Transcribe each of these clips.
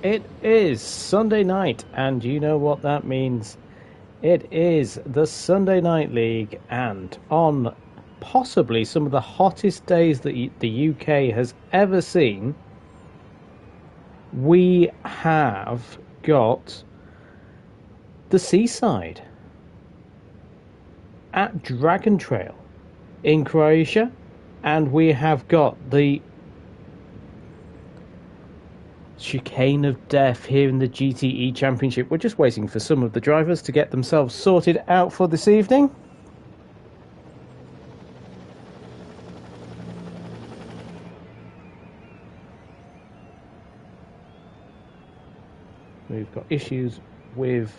It is Sunday night, and you know what that means. It is the Sunday Night League, and on possibly some of the hottest days that the UK has ever seen, we have got the Seaside at Dragon Trail in Croatia, and we have got the chicane of death here in the GTE Championship. We're just waiting for some of the drivers to get themselves sorted out for this evening. We've got issues with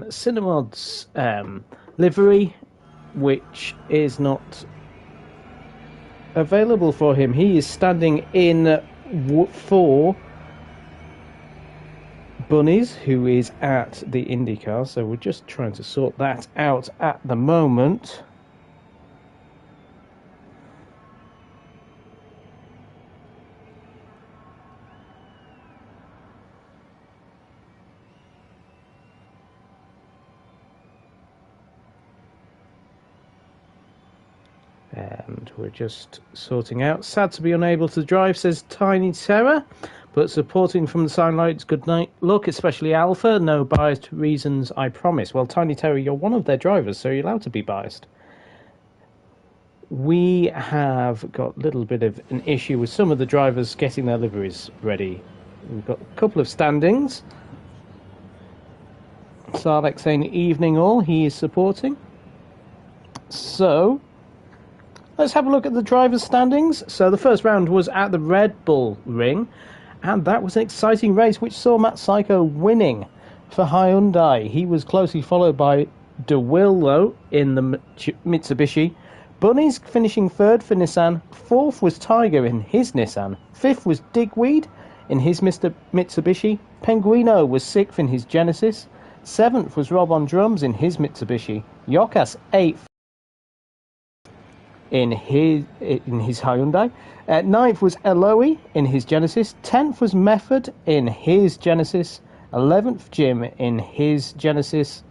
Cinemod's livery, which is not available for him. He is standing in for Bunnies, who is at the IndyCar, so we're just trying to sort that out at the moment. And we're just sorting out. Sad to be unable to drive, says Tiny Terror, but supporting from the sidelines. Good night, look, especially Alpha. No biased reasons, I promise. Well, Tiny Terror, you're one of their drivers, so you're allowed to be biased. We have got a little bit of an issue with some of the drivers getting their liveries ready. We've got a couple of standings. Sarlek saying evening all, he is supporting. So let's have a look at the drivers' standings. So the first round was at the Red Bull Ring, and that was an exciting race which saw Matt Psycho winning for Hyundai. He was closely followed by De Willow in the Mitsubishi. Bunnies finishing third for Nissan. Fourth was Tiger in his Nissan. Fifth was Digweed in his Mitsubishi. Penguino was sixth in his Genesis. Seventh was Rob on Drums in his Mitsubishi. Yokas eighth in his Hyundai. Ninth was Eloy in his Genesis. 10th was Method in his Genesis. 11th Jim in his Genesis.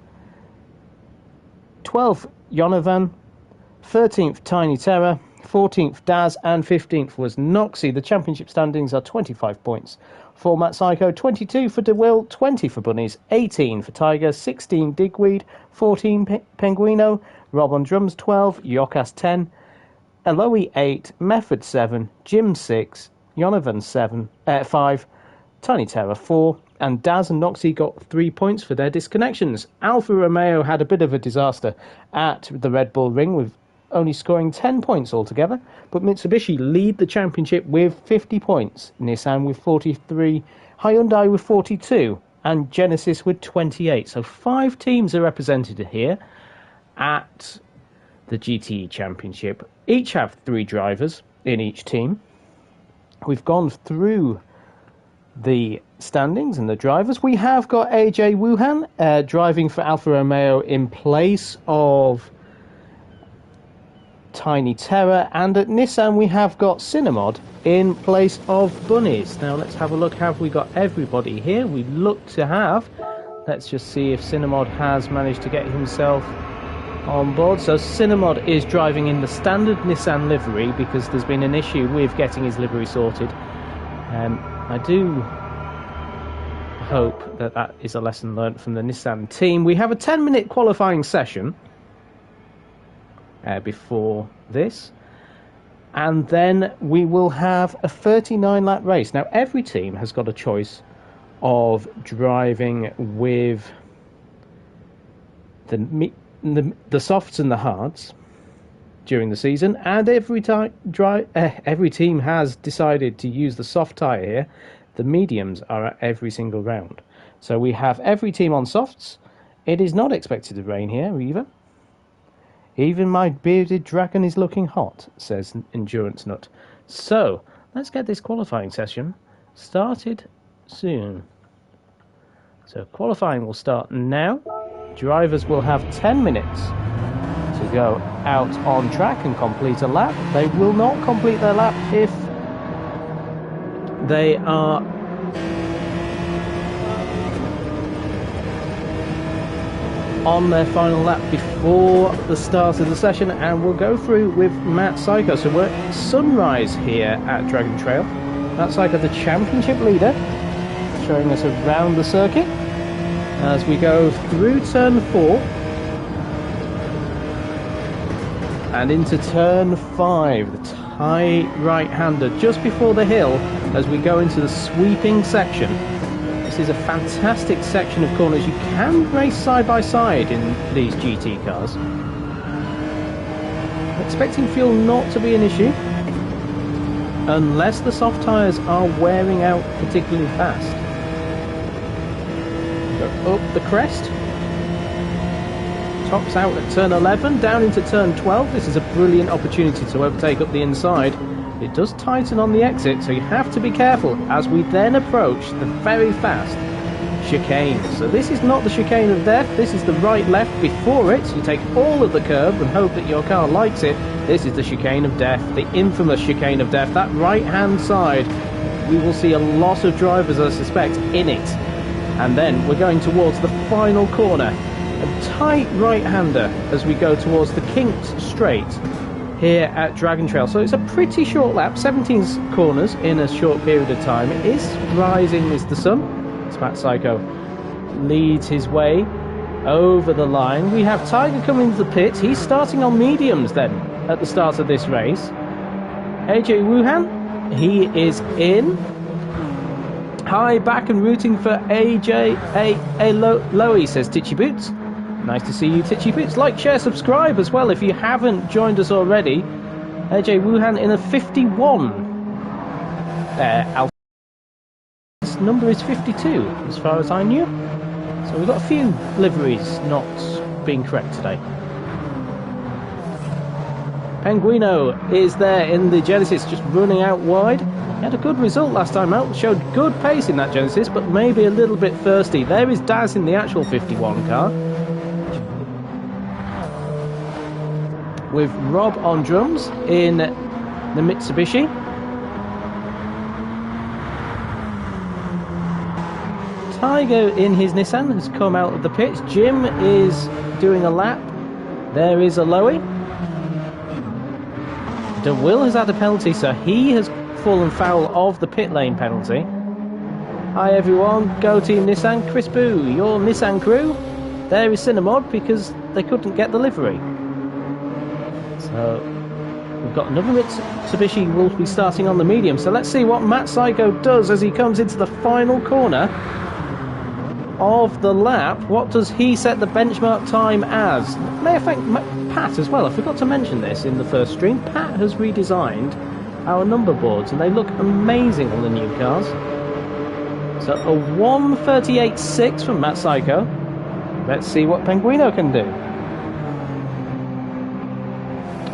12th Yonovan. 13th Tiny Terror. 14th Daz, and 15th was Noxie. The championship standings are 25 points for Matt Psycho, 22 for DeWill, 20 for Bunnies, 18 for Tiger, 16 Digweed, 14 Penguino, Rob on Drums 12, Yokas 10, Eloy 8, Method 7, Jim 6, Yonovan 5, Tiny Terror 4, and Daz and Noxie got 3 points for their disconnections. Alfa Romeo had a bit of a disaster at the Red Bull Ring with only scoring 10 points altogether, but Mitsubishi lead the championship with 50 points, Nissan with 43, Hyundai with 42, and Genesis with 28. So 5 teams are represented here at the GTE Championship. Each have 3 drivers in each team. We've gone through the standings and the drivers. We have got AJ Wuhan driving for Alfa Romeo in place of Tiny Terror, and at Nissan we have got Cinemod in place of Bunnies. Now let's have a look. Have we got everybody here? We look to have. Let's just see if Cinemod has managed to get himself on board. So Cinemod is driving in the standard Nissan livery because there's been an issue with getting his livery sorted. I do hope that that is a lesson learnt from the Nissan team. We have a 10-minute qualifying session before this, and then we will have a 39-lap race. Now every team has got a choice of driving with the softs and the hards during the season, and every team has decided to use the soft tyre here. The mediums are at every single round, so we have every team on softs. It is not expected to rain here either. Even my bearded dragon is looking hot, says Endurance Nut. So let's get this qualifying session started soon. So qualifying will start now. drivers will have 10 minutes to go out on track and complete a lap. They will not complete their lap if they are on their final lap before the start of the session, and we'll go through with Matt Psycho. So we're at sunrise here at Dragon Trail. Matt Psycho, the championship leader, showing us around the circuit as we go through turn 4 and into turn 5, the tight right-hander just before the hill as we go into the sweeping section. This is a fantastic section of corners. You can race side by side in these GT cars. Expecting fuel not to be an issue unless the soft tyres are wearing out particularly fast. Go up the crest, tops out at turn 11, down into turn 12. This is a brilliant opportunity to overtake up the inside. It does tighten on the exit, so you have to be careful as we then approach the very fast chicane. So this is not the chicane of death, this is the right-left before it. You take all of the curb and hope that your car likes it. This is the chicane of death, the infamous chicane of death. That right-hand side, we will see a lot of drivers, I suspect, in it. And then we're going towards the final corner. A tight right-hander as we go towards the kinked straight here at Dragon Trail. So it's a pretty short lap, 17 corners in a short period of time. It is rising as the sun. As Matt Psycho leads his way over the line. We have Tiger coming into the pit. He's starting on mediums then at the start of this race. AJ Wuhan, he is in. Hi, back and rooting for AJ. Loey, says Titchy Boots. Nice to see you, Titchy Boots. Like, share, subscribe as well if you haven't joined us already. AJ Wuhan in a 51. Alpha's number is 52, as far as I knew. So we've got a few liveries not being correct today. Penguino is there in the Genesis, just running out wide. He had a good result last time out, showed good pace in that Genesis, but maybe a little bit thirsty. There is Daz in the actual 51 car, with Rob on drums in the Mitsubishi. Tiger in his Nissan has come out of the pits. Jim is doing a lap. There is a Loey. DeWill has had a penalty, so he has fallen foul of the pit lane penalty. Hi everyone, go Team Nissan. Chris Boo, your Nissan crew. There is Cinnamod because they couldn't get the livery. So we've got another Mitsubishi will be starting on the medium. So let's see what Matt Psycho does as he comes into the final corner of the lap. What does he set the benchmark time as? May I thank Pat as well. I forgot to mention this in the first stream. Pat has redesigned our number boards and they look amazing on the new cars. So a 1:38.6 from Matt Psycho. Let's see what Penguino can do.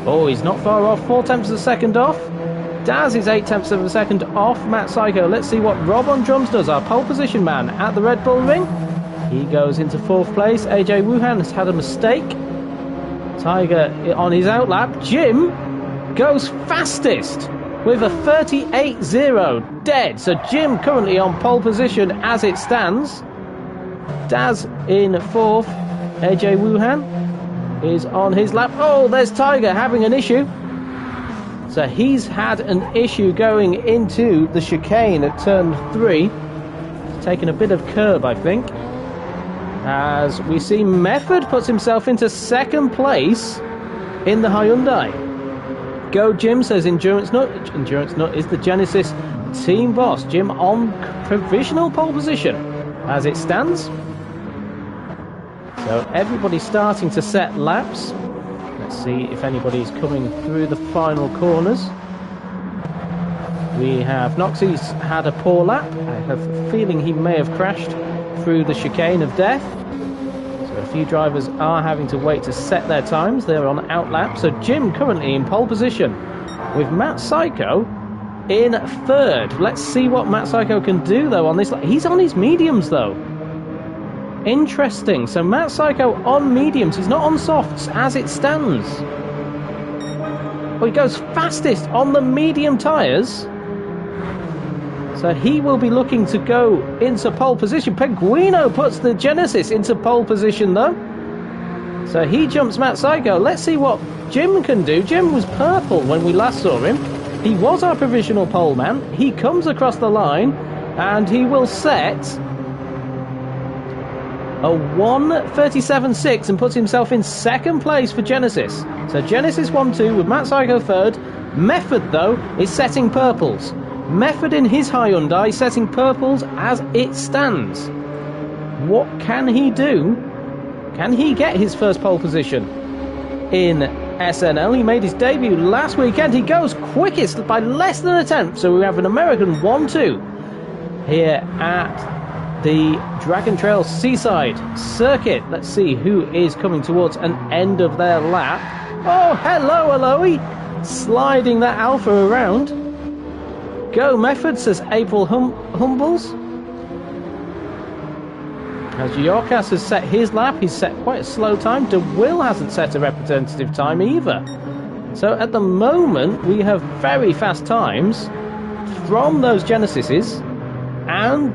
Oh, he's not far off. 4/10 of a second off. Daz is 8/10 of a second off Matt Psycho. Let's see what Rob on drums does, our pole position man at the Red Bull Ring. He goes into 4th place. AJ Wuhan has had a mistake. Tiger on his outlap. Jim goes fastest with a 38.0 dead. So Jim currently on pole position as it stands. Daz in 4th. AJ Wuhan is on his lap. Oh, there's Tiger having an issue. So he's had an issue going into the chicane at turn 3. Taken a bit of curb, I think. As we see Method puts himself into 2nd place in the Hyundai. Go Jim, says Endurance Nut. Endurance Nut is the Genesis team boss. Jim on provisional pole position as it stands. So everybody's starting to set laps. Let's see if anybody's coming through the final corners. We have Noxie's had a poor lap. I have a feeling he may have crashed through the chicane of death. So a few drivers are having to wait to set their times. They're on out lap. So Jim currently in pole position with Matt Psycho in 3rd. Let's see what Matt Psycho can do though on this lap. He's on his mediums though. Interesting. So Matt Psycho on mediums. He's not on softs as it stands. Well, he goes fastest on the medium tyres. So he will be looking to go into pole position. Penguino puts the Genesis into pole position though. So he jumps Matt Psycho. Let's see what Jim can do. Jim was purple when we last saw him. He was our provisional pole man. He comes across the line and he will set a 1:37.6 and puts himself in second place for Genesis. So Genesis 1-2 with Matt Psycho third. Method, though, is setting purples. Method in his Hyundai setting purples as it stands. What can he do? Can he get his first pole position in SNL? He made his debut last weekend. He goes quickest by less than a tenth. So we have an American 1-2 here at the Dragon Trail Seaside circuit. Let's see who is coming towards an end of their lap. Oh, hello, Aloe! Sliding that Alpha around. Go Method, says April Humbles. As Yorkas has set his lap, he's set quite a slow time. De Will hasn't set a representative time either. So at the moment, we have very fast times from those Genesises and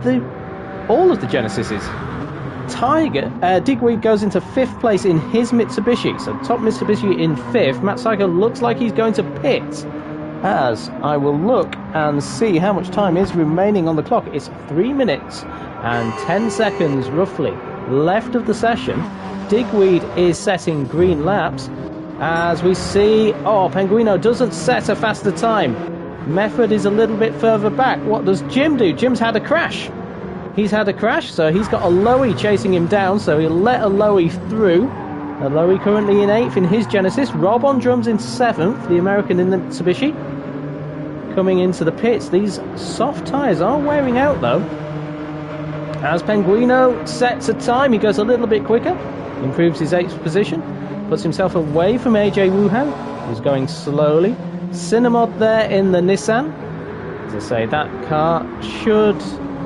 all of the Genesises. Digweed goes into 5th place in his Mitsubishi. So top Mitsubishi in 5th. Matt Psycho looks like he's going to pit. As I will look and see how much time is remaining on the clock. It's 3 minutes and 10 seconds roughly left of the session. Digweed is setting green laps. As we see, Penguino doesn't set a faster time. Method is a little bit further back. What does Jim do? Jim's had a crash. He's had a crash, so he's got Aloe chasing him down, so he'll let Aloe through. Aloe currently in 8th in his Genesis. Rob on drums in 7th, the American in the Mitsubishi. Coming into the pits. These soft tyres are wearing out, though. As Penguino sets a time, he goes a little bit quicker. Improves his 8th position. Puts himself away from AJ Wuhan, who's going slowly. Cinemod there in the Nissan. As I say, that car should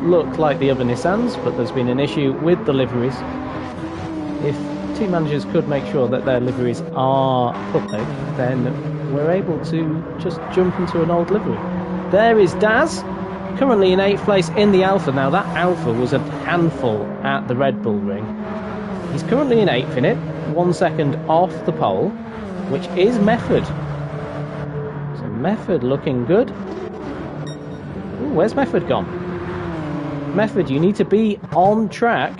look like the other Nissans, but there's been an issue with the liveries. If team managers could make sure that their liveries are public, then we're able to just jump into an old livery. There is Daz, currently in 8th place in the Alpha. Now that Alpha was a handful at the Red Bull Ring. He's currently in 8th in it, 1 second off the pole, which is Method. So Method looking good. Ooh, where's Method gone? Method, you need to be on track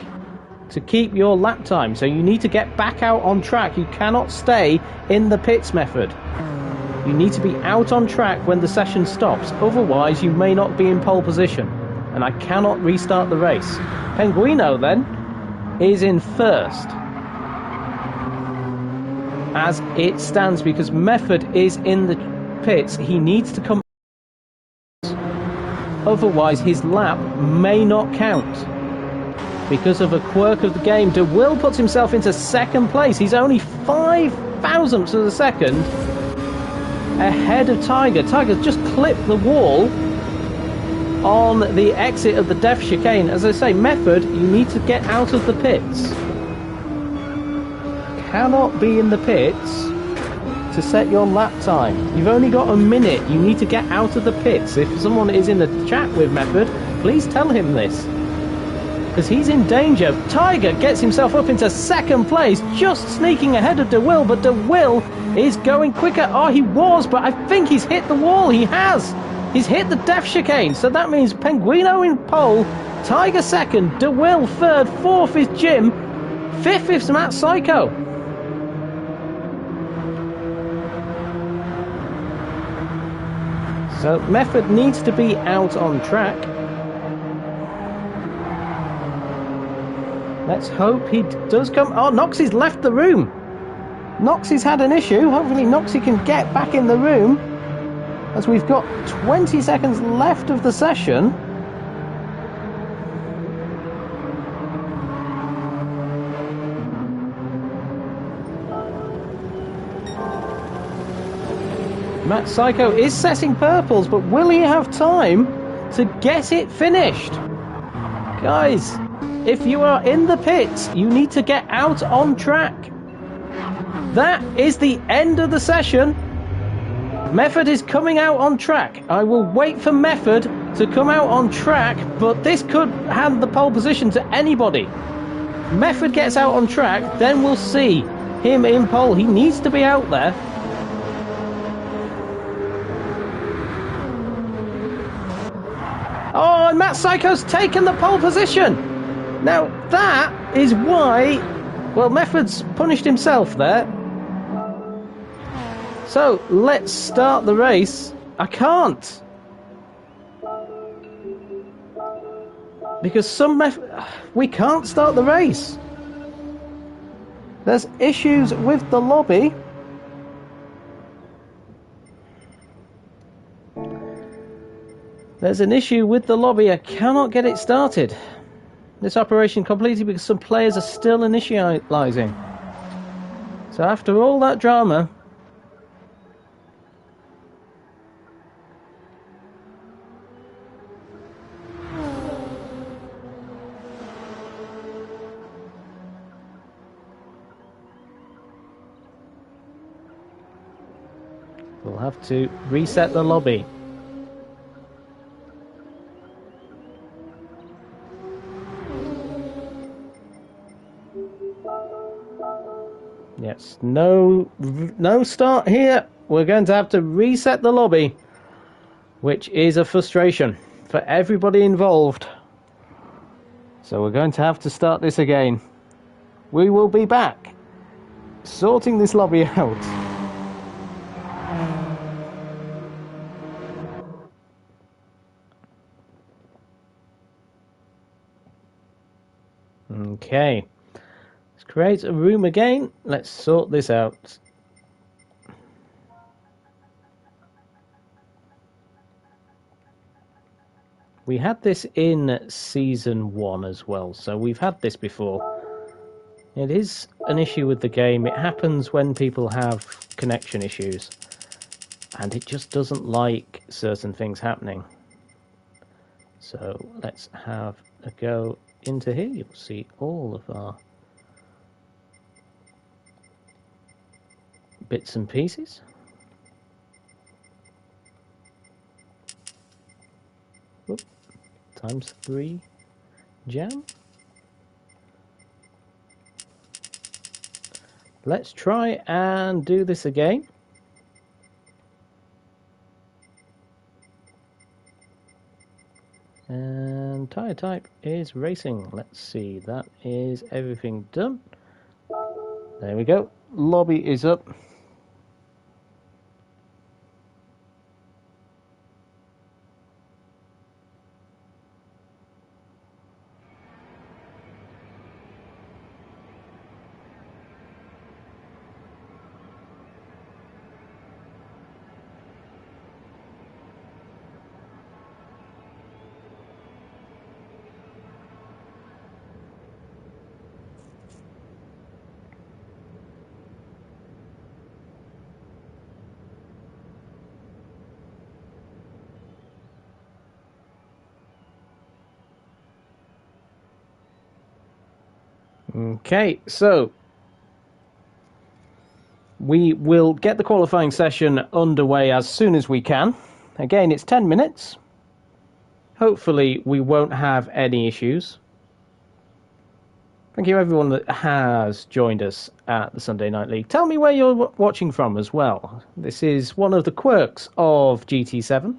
to keep your lap time. So you need to get back out on track. You cannot stay in the pits, Method. You need to be out on track when the session stops. Otherwise, you may not be in pole position. And I cannot restart the race. Penguino, then, is in 1st. As it stands, because Method is in the pits. He needs to come. Otherwise, his lap may not count. Because of a quirk of the game, De Will puts himself into 2nd place. He's only 5 thousandths of a second ahead of Tiger. Tiger's just clipped the wall on the exit of the Death Chicane. As I say, Method, you need to get out of the pits. Cannot be in the pits to set your lap time. You've only got a minute. You need to get out of the pits. If someone is in the chat with Method, please tell him this, because he's in danger. Tiger gets himself up into 2nd place, just sneaking ahead of De Will, but De Will is going quicker. Oh, he was, but I think he's hit the wall. He has. He's hit the Death Chicane, so that means Penguino in pole, Tiger 2nd, De Will 3rd, 4th is Jim, 5th is Matt Psycho. So Method needs to be out on track. Let's hope he does come. Oh, Noxie's left the room. Noxie's had an issue. Hopefully Noxie can get back in the room, as we've got 20 seconds left of the session. Matt Psycho is setting purples, but will he have time to get it finished? Guys, if you are in the pits, you need to get out on track. That is the end of the session. Method is coming out on track. I will wait for Method to come out on track, but this could hand the pole position to anybody. Method gets out on track, then we'll see him in pole. He needs to be out there. Oh, and Matt Psycho's taken the pole position. Now, that is why, well, Method's punished himself there. So, let's start the race. I can't. Because we can't start the race. There's issues with the lobby. There's an issue with the lobby. I cannot get it started. This operation completed because some players are still initializing. So after all that drama, we'll have to reset the lobby. Yes, no start here. We're going to have to reset the lobby, which is a frustration for everybody involved. So we're going to have to start this again. We will be back sorting this lobby out. Okay. Create a room again. Let's sort this out. We had this in Season 1 as well, so we've had this before. It is an issue with the game. It happens when people have connection issues, and it just doesn't like certain things happening. So let's have a go into here. You'll see all of our bits and pieces. Whoop. ×3 jam. Let's try and do this again. And tire type is racing. Let's see, that is everything done. There we go. Lobby is up. Okay, so we will get the qualifying session underway as soon as we can. Again, it's 10 minutes. Hopefully we won't have any issues. Thank you everyone that has joined us at the Sunday Night League. Tell me where you're watching from as well. This is one of the quirks of GT7.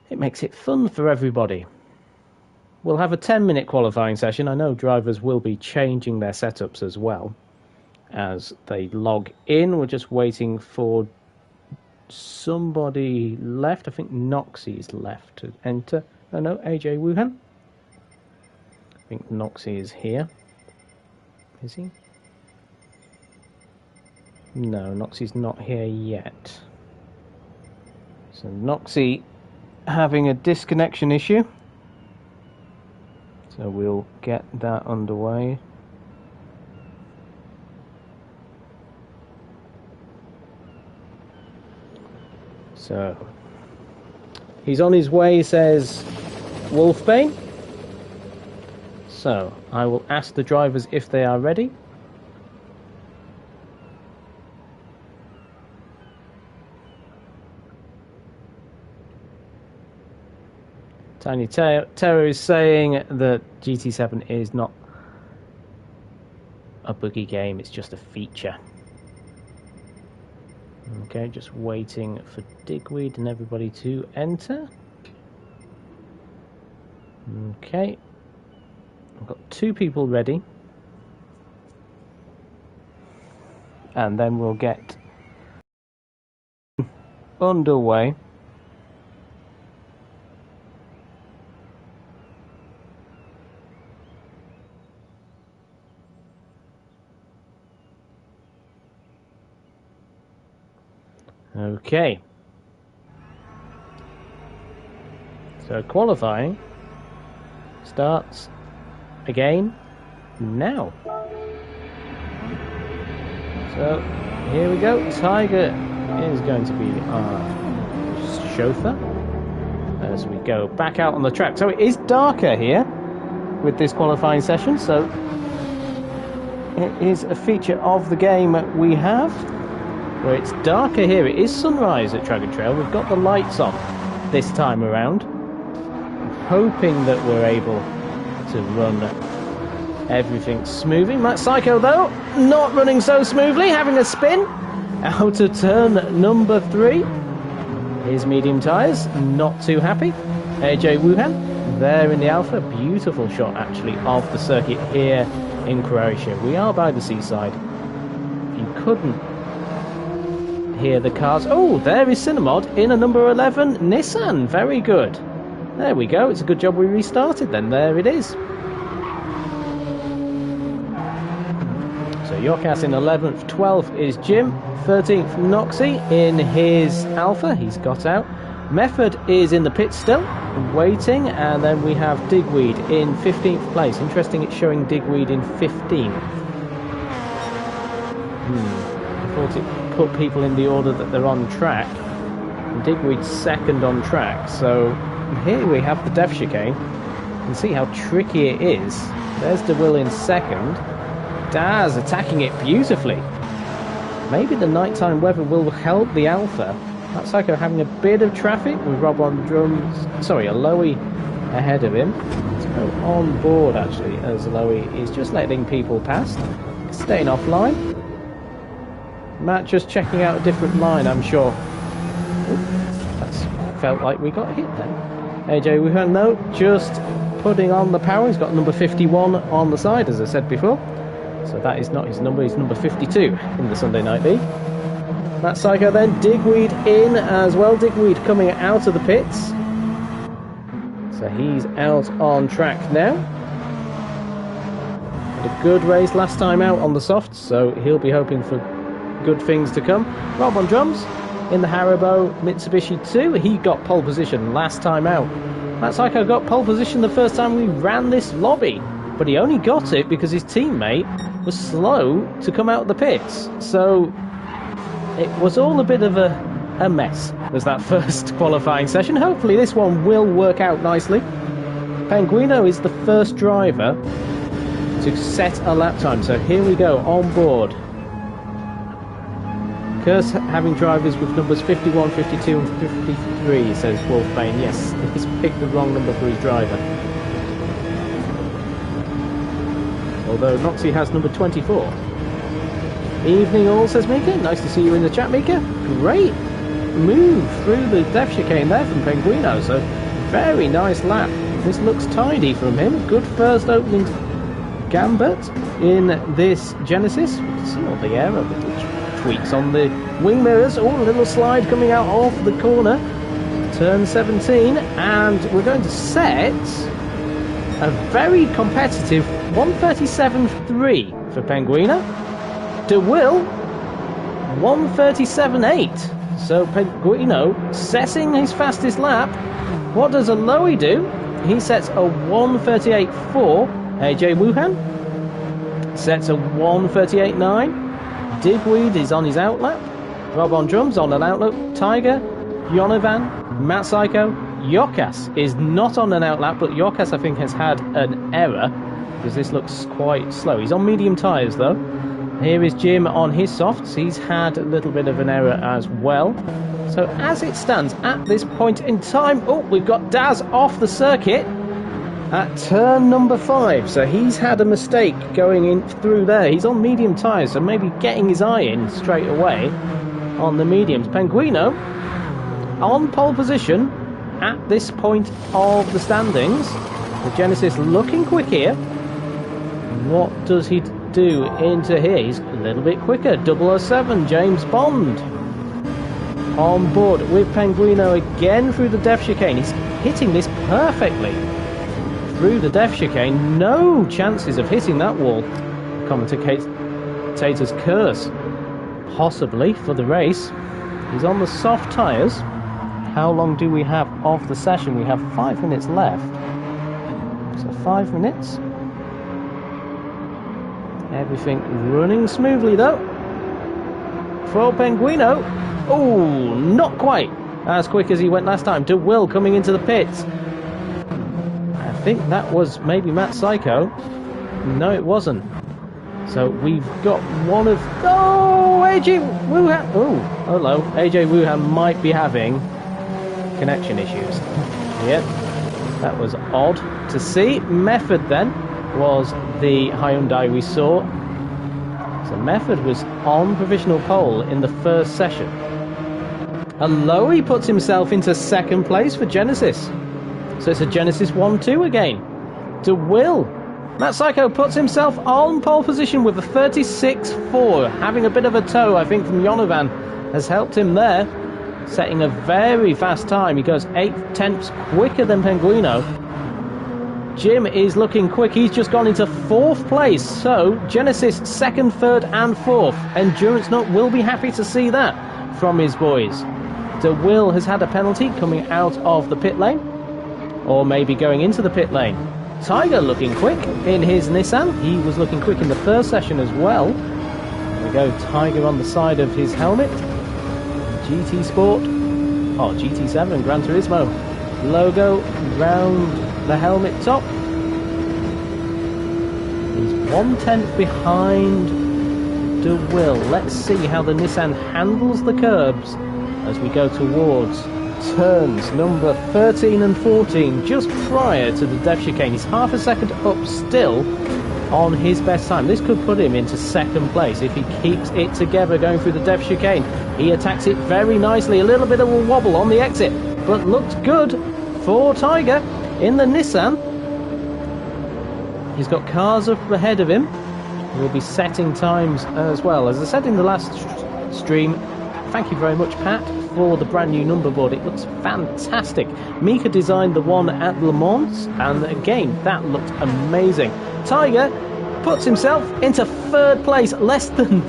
It makes it fun for everybody. We'll have a 10-minute qualifying session. I know drivers will be changing their setups as well as they log in. We're just waiting for somebody left. I think Noxie's left to enter. Oh no, AJ Wuhan. I think Noxie is here. Is he? No, Noxie's not here yet. So Noxie having a disconnection issue. So we'll get that underway. So he's on his way, says Wolfbane. So, I will ask the drivers if they are ready. Tiny Terror is saying that GT7 is not a buggy game, it's just a feature. Okay, just waiting for Digweed and everybody to enter. Okay, I've got 2 people ready. And then we'll get underway. Okay. So qualifying starts again now. So here we go. Tiger is going to be our chauffeur as we go back out on the track. So it is darker here with this qualifying session. So it is a feature of the game we have, where it's darker here. It is sunrise at Track and Trail. We've got the lights on this time around. I'm hoping that we're able to run everything smoothly. Matt Psycho, though, not running so smoothly, having a spin out of turn number 3. His medium tyres, not too happy. AJ Wuhan, there in the Alpha. Beautiful shot, actually, of the circuit here in Croatia. We are by the seaside. You couldn't hear the cars. Oh, there is Cinemod in a number 11 Nissan. Very good. There we go. It's a good job we restarted then. There it is. So Yokas in 11th, 12th is Jim, 13th Noxy in his Alpha. He's got out. Method is in the pit still, waiting, and then we have Digweed in 15th place. Interesting, it's showing Digweed in 15th. I thought it put people in the order that they're on track. And Digweed's second on track, so here we have the Death Chicane. You can see how tricky it is. There's DeWill in second. Daz attacking it beautifully. Maybe the nighttime weather will help the Alpha. That Psycho having a bit of traffic with Rob on drums. Sorry, a Lowy ahead of him. Let's go on board actually, as Lowy is just letting people past. Staying offline. Matt just checking out a different line, I'm sure. That's felt like we got hit then. AJ Wuhan, no, just putting on the power. He's got number 51 on the side, as I said before. So that is not his number, he's number 52 in the Sunday Night League. Matt Psycho then, Digweed in as well. Digweed coming out of the pits. So he's out on track now. Had a good race last time out on the softs, so he'll be hoping for good things to come. Rob on drums in the Haribo Mitsubishi 2. He got pole position last time out. Matt Psycho got pole position the first time we ran this lobby, but he only got it because his teammate was slow to come out of the pits. So it was all a bit of a mess, was that first qualifying session. Hopefully this one will work out nicely. Penguino is the first driver to set a lap time, so here we go on board. Curse having drivers with numbers 51, 52 and 53, says Wolfbane. Yes, he's picked the wrong number for his driver. Although Noxy has number 24. Evening all, says Mika. Nice to see you in the chat, Mika. Great move through the Death Chicane there from Penguino. So very nice lap. This looks tidy from him. Good first opening gambit in this Genesis. We can see all the aero little tweaks on the wing mirrors. Oh, a little slide coming out of the corner. Turn 17, and we're going to set a very competitive 137.3 for Penguino. DeWill 137.8. So Penguino setting his fastest lap. What does a Lowy do? He sets a 138.4. AJ Wuhan sets a 138.9. Digweed is on his outlap. Rob on drums on an outlap. Tiger, Yonovan, Matt Psycho, Yokas is not on an outlap, but Yokas I think has had an error. because this looks quite slow. He's on medium tyres though. Here is Jim on his softs. He's had a little bit of an error as well. So as it stands at this point in time, oh, we've got Daz off the circuit at turn number 5. So he's had a mistake going in through there. He's on medium tyres, so maybe getting his eye in straight away on the mediums. Penguino on pole position at this point of the standings. The Genesis looking quick here. What does he do into here? He's a little bit quicker. 007, James Bond on board with Penguino again through the depth chicane. He's hitting this perfectly through the depth chicane. No chances of hitting that wall. Commentator's curse possibly for the race. He's on the soft tyres. How long do we have of the session? We have 5 minutes left. So 5 minutes. Everything running smoothly though for Penguino. Oh, not quite as quick as he went last time. DeWill coming into the pits. I think that was maybe Matt Psycho. No, it wasn't. So we've got one of... Oh, AJ Wuhan. Oh, hello. AJ Wuhan might be having connection issues. Yep, that was odd to see. Method then was the Hyundai we saw. So Method was on provisional pole in the first session. Aloe puts himself into second place for Genesis. So it's a Genesis 1-2 again. DeWill. Matt Psycho puts himself on pole position with a 36.4. Having a bit of a tow, I think, from Yonovan has helped him there. Setting a very fast time. He goes 8/10 quicker than Penguino. Jim is looking quick. He's just gone into 4th place. So Genesis 2nd, 3rd and 4th. Endurance Nut will be happy to see that from his boys. DeWill has had a penalty coming out of the pit lane, or maybe going into the pit lane. Tiger looking quick in his Nissan. He was looking quick in the first session as well. There we go, Tiger on the side of his helmet. GT Sport, GT7 Gran Turismo logo round the helmet top. He's 1/10 behind DeWill. Let's see how the Nissan handles the curbs as we go towards turns number 13 and 14, just prior to the depth chicane. He's half a second up still on his best time. This could put him into second place if he keeps it together going through the depth chicane. He attacks it very nicely. A little bit of a wobble on the exit, but looks good for Tiger in the Nissan. He's got cars up ahead of him. We'll be setting times as well. As I said in the last stream, thank you very much, Pat, for the brand new number board. It looks fantastic. Mika designed the one at Le Mans, and again, that looked amazing. Tiger puts himself into 3rd place, less than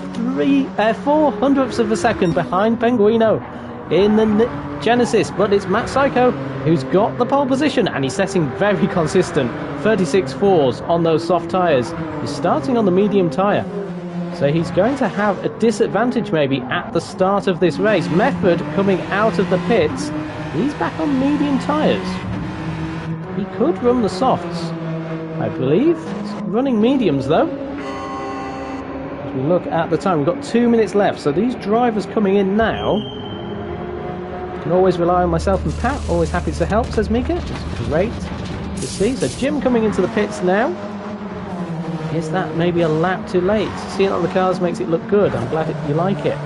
4 hundredths of a second behind Penguino in the Genesis, but it's Matt Psycho who's got the pole position, and he's setting very consistent 36.4s on those soft tyres. He's starting on the medium tyre, so he's going to have a disadvantage maybe at the start of this race. Method coming out of the pits, he's back on medium tyres. He could run the softs, I believe. It's running mediums though. As we look at the time, we've got 2 minutes left, so these drivers coming in now. Can always rely on myself and Pat, always happy to help, says Mika. It's great to see. So Jim coming into the pits now. Is that maybe a lap too late? Seeing it on the cars makes it look good. I'm glad you like it,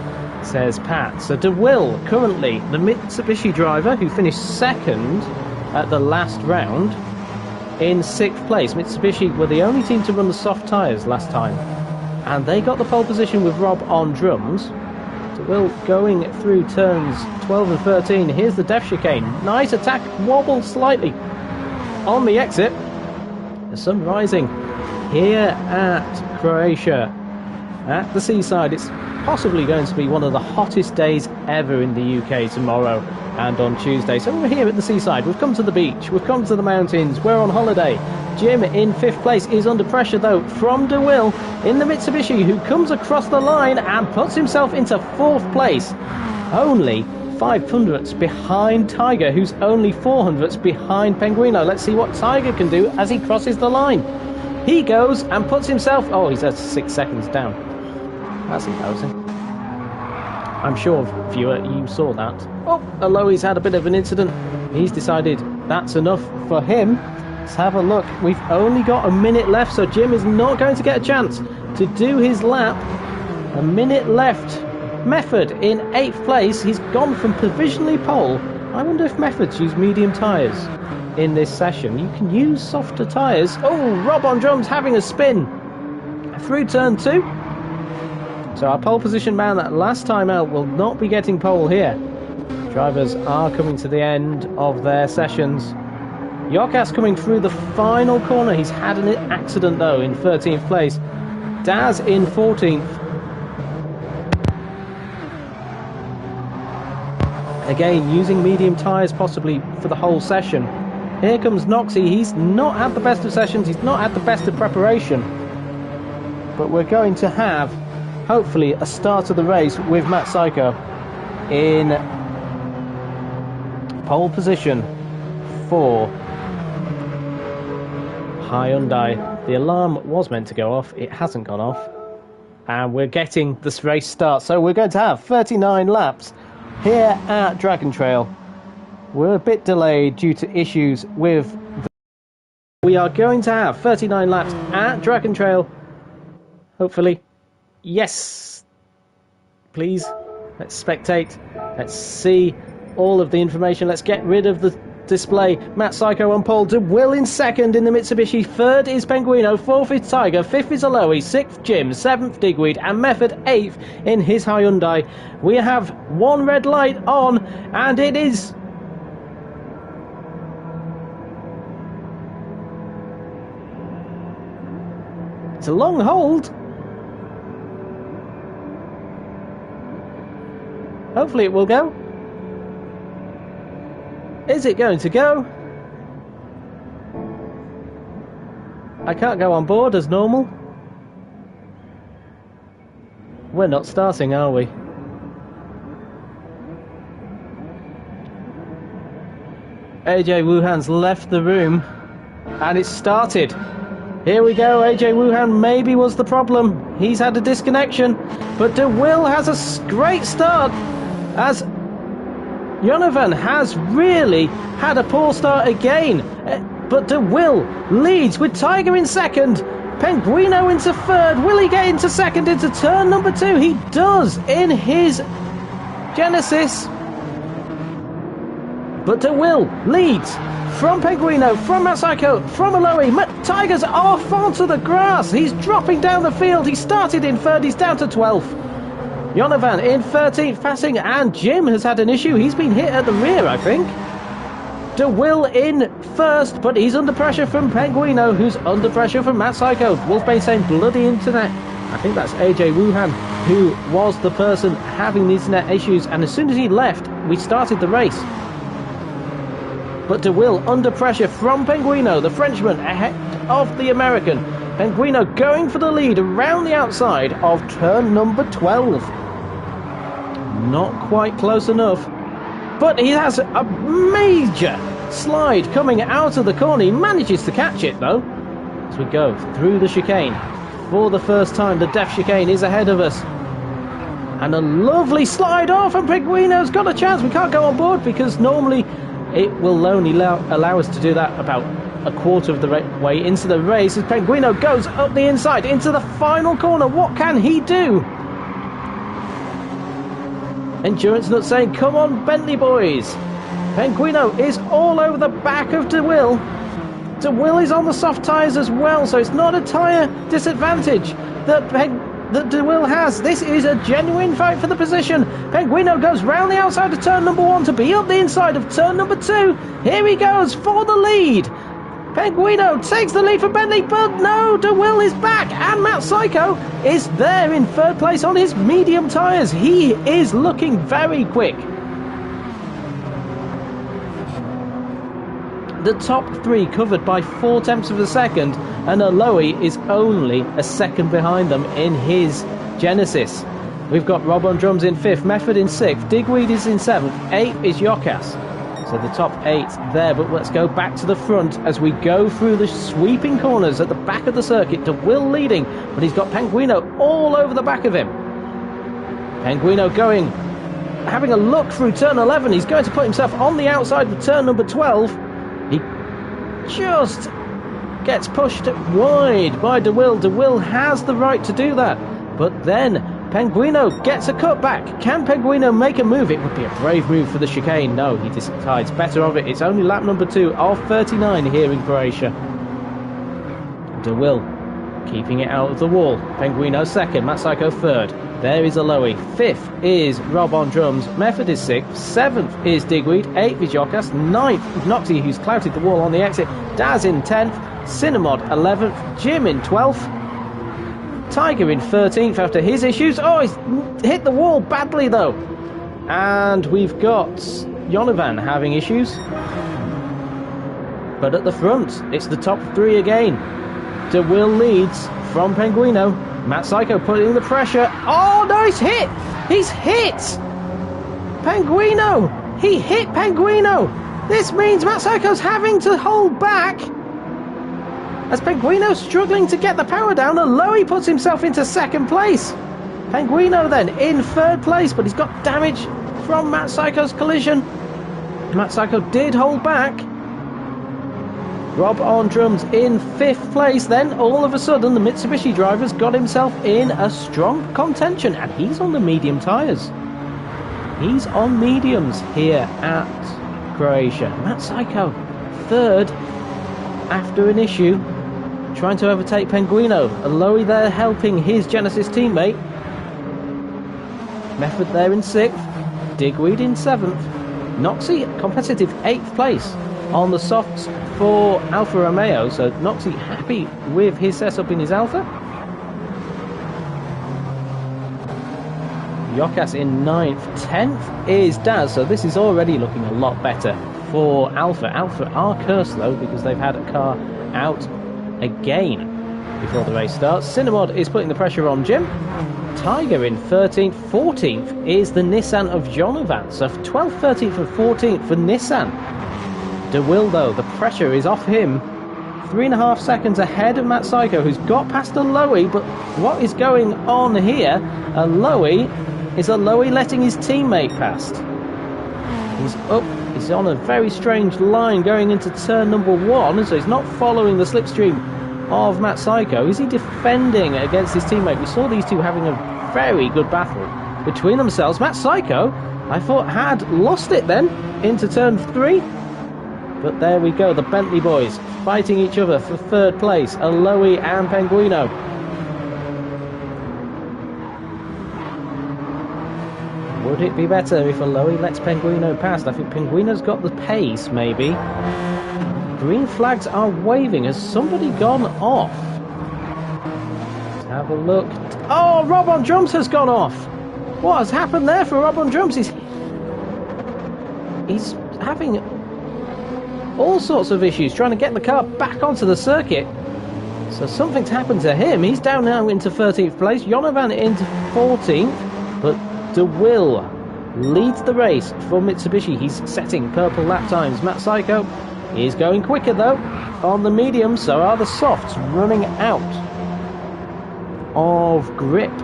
says Pat. So DeWill, currently the Mitsubishi driver who finished 2nd at the last round, in 6th place. Mitsubishi were the only team to run the soft tyres last time, and they got the pole position with Rob on drums. DeWill going through turns 12 and 13. Here's the depth chicane. Nice attack, wobble slightly on the exit. The sun rising here at Croatia, at the Seaside. It's possibly going to be one of the hottest days ever in the UK tomorrow and on Tuesday. So we're here at the Seaside. We've come to the beach, we've come to the mountains, we're on holiday. Jim in 5th place is under pressure though from DeWill in the Mitsubishi, who comes across the line and puts himself into 4th place. Only 5 hundredths behind Tiger, who's only 4 hundredths behind Penguino. Let's see what Tiger can do as he crosses the line. He goes and puts himself... Oh, he's at 6 seconds down. That's embarrassing. I'm sure, viewer, you saw that. Oh, Aloe's had a bit of an incident. He's decided that's enough for him. Let's have a look. We've only got a minute left, so Jim is not going to get a chance to do his lap. A minute left. Method in 8th place. He's gone from provisionally pole. I wonder if Method's use medium tyres in this session. You can use softer tyres. Oh, Rob on drums having a spin through turn 2. So our pole position man that last time out will not be getting pole here. Drivers are coming to the end of their sessions. Yokas coming through the final corner. He's had an accident though in 13th place. Daz in 14th. Again, using medium tyres possibly for the whole session. Here comes Noxie. He's not had the best of sessions. He's not had the best of preparation. But we're going to have, hopefully, a start of the race with Matt Psycho in pole position for Hyundai. The alarm was meant to go off. It hasn't gone off. And we're getting this race start. So we're going to have 39 laps here at Dragon Trail. We're a bit delayed due to issues with we are going to have 39 laps at Dragon Trail. Hopefully. Yes. Please. Let's spectate. Let's see all of the information. Let's get rid of the display. Matt Psycho on pole. DeWill in second in the Mitsubishi. Third is Penguino. Fourth is Tiger. Fifth is Aloe. Sixth Jim. Seventh Digweed. And Method 8th in his Hyundai. We have one red light on, and it is... It's a long hold. Hopefully it will go. Is it going to go? I can't go on board as normal. We're not starting, are we? AJ Wuhan's left the room and it's started. Here we go. AJ Wuhan maybe was the problem. He's had a disconnection, but DeWill has a great start as Jonovan has really had a poor start again. But DeWill leads with Tiger in second. Penguino into third. Will he get into second into turn number 2? He does in his Genesis. But DeWill leads from Penguino, from Masako, from Aloe. Tiger's off onto the grass. He's dropping down the field. He started in third. He's down to 12th. Jonovan in 13th, passing, and Jim has had an issue. He's been hit at the rear, I think. DeWill in first, but he's under pressure from Penguino, who's under pressure from Matt Psycho. Wolfbane saying bloody internet. I think that's AJ Wuhan, who was the person having the internet issues, and as soon as he left, we started the race. But DeWill under pressure from Penguino, the Frenchman ahead of the American. Penguino going for the lead around the outside of turn number 12. Not quite close enough. But he has a major slide coming out of the corner. He manages to catch it though. As we go through the chicane. For the first time, the death chicane is ahead of us. And a lovely slide off, and Penguino's got a chance. We can't go on board because normally it will only allow us to do that about a quarter of the way into the race as Penguino goes up the inside into the final corner. What can he do? Endurance Nut saying, come on Bentley boys. Penguino is all over the back of DeWill. DeWill is on the soft tyres as well, so it's not a tyre disadvantage that DeWill has. This is a genuine fight for the position. Penguino goes round the outside of turn number 1 to be up the inside of turn number 2. Here he goes for the lead. Penguino takes the lead from Bentley, but no, DeWill is back, and Matt Psycho is there in third place on his medium tyres. He is looking very quick. The top 3 covered by 4 tenths of a second, and Aloe is only a second behind them in his Genesis. We've got Rob on drums in 5th, Method in 6th, Digweed is in 7th, 8th is Yokas. So the top 8 there, but let's go back to the front as we go through the sweeping corners at the back of the circuit. De Will leading, but he's got Penguino all over the back of him. Penguino having a look through turn 11. He's going to put himself on the outside of turn number 12. He just gets pushed wide by De Will. De Will has the right to do that, but then Penguino gets a cutback. Can Penguino make a move? It would be a brave move for the chicane. No, he decides better of it. It's only lap number 2 of 39 here in Croatia. De Will keeping it out of the wall. Penguino second, Matt Psycho third. There is Aloe. 5th is Rob on drums. Method is 6th. 7th is Digweed. 8th is Jokas. 9th is Noxie, who's clouted the wall on the exit. Daz in 10th. Cinnamod 11th. Jim in 12th. Tiger in 13th after his issues. Oh, he's hit the wall badly though. And we've got Jonovan having issues. But at the front, it's the top 3 again. De Will leads from Penguino. Matt Psycho putting the pressure. Oh no, he's hit! He's hit! Penguino! He hit Penguino! This means Matt Psycho's having to hold back. As Penguino's struggling to get the power down, and Lowy puts himself into 2nd place. Penguino then in 3rd place, but he's got damage from Matt Psycho's collision. Matt Psycho did hold back. Rob on drums in 5th place. Then all of a sudden the Mitsubishi driver's got himself in a strong contention, and he's on the medium tyres. He's on mediums here at Croatia. Matt Psycho 3rd after an issue, trying to overtake Penguino. Aloe there helping his Genesis teammate. Method there in 6th. Digweed in 7th. Noxie competitive 8th place on the softs for Alfa Romeo, so Noxie happy with his setup in his Alfa. Jokas in 9th. 10th is Daz, so this is already looking a lot better for Alfa. Alfa are cursed though, because they've had a car out again before the race starts. Cinnamod is putting the pressure on Jim. Tiger in 13th. 14th is the Nissan of Jonovan, so 12th, 13th and 14th for Nissan. De Will though, the pressure is off him. 3.5 seconds ahead of Matt Psycho, who's got past Aloe, but what is going on here? Is Aloe letting his teammate past? He's on a very strange line going into turn number 1, so he's not following the slipstream of Matt Psycho. Is he defending against his teammate? We saw these two having a very good battle between themselves. Matt Psycho, I thought, had lost it then into turn 3. But there we go, the Bentley boys fighting each other for 3rd place, Aloe and Penguino. Would it be better if Aloe lets Penguino past? I think Penguino's got the pace, maybe. Green flags are waving. Has somebody gone off? Let's have a look. Oh, Rob on drums has gone off. What has happened there for Rob on drums? He's having all sorts of issues trying to get the car back onto the circuit. So something's happened to him. He's down now into 13th place. Jonovan into 14th. But De Will leads the race for Mitsubishi. He's setting purple lap times. Matt Psycho is going quicker though on the medium. So are the softs running out of grip.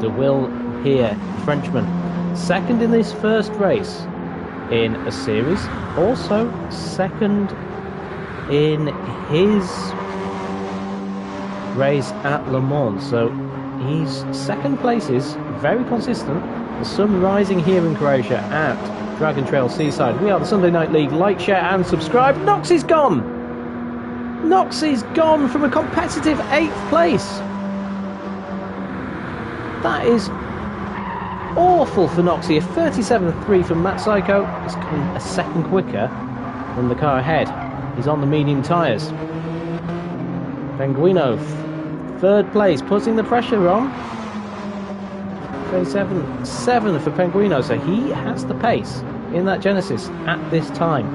De Will here, Frenchman, second in this first race in a series, also second in his race at Le Mans, so he's second place is very consistent. The sun rising here in Croatia at Dragon Trail Seaside. We are the Sunday Night League. Like, share and subscribe. Noxie's gone! Noxie's gone from a competitive 8th place. That is awful for Noxie. A 37.3 from Matt Psycho. He's coming a second quicker than the car ahead. He's on the medium tyres. Penguino, 3rd place, putting the pressure on. 37.7 for Penguino, so he has the pace in that Genesis at this time.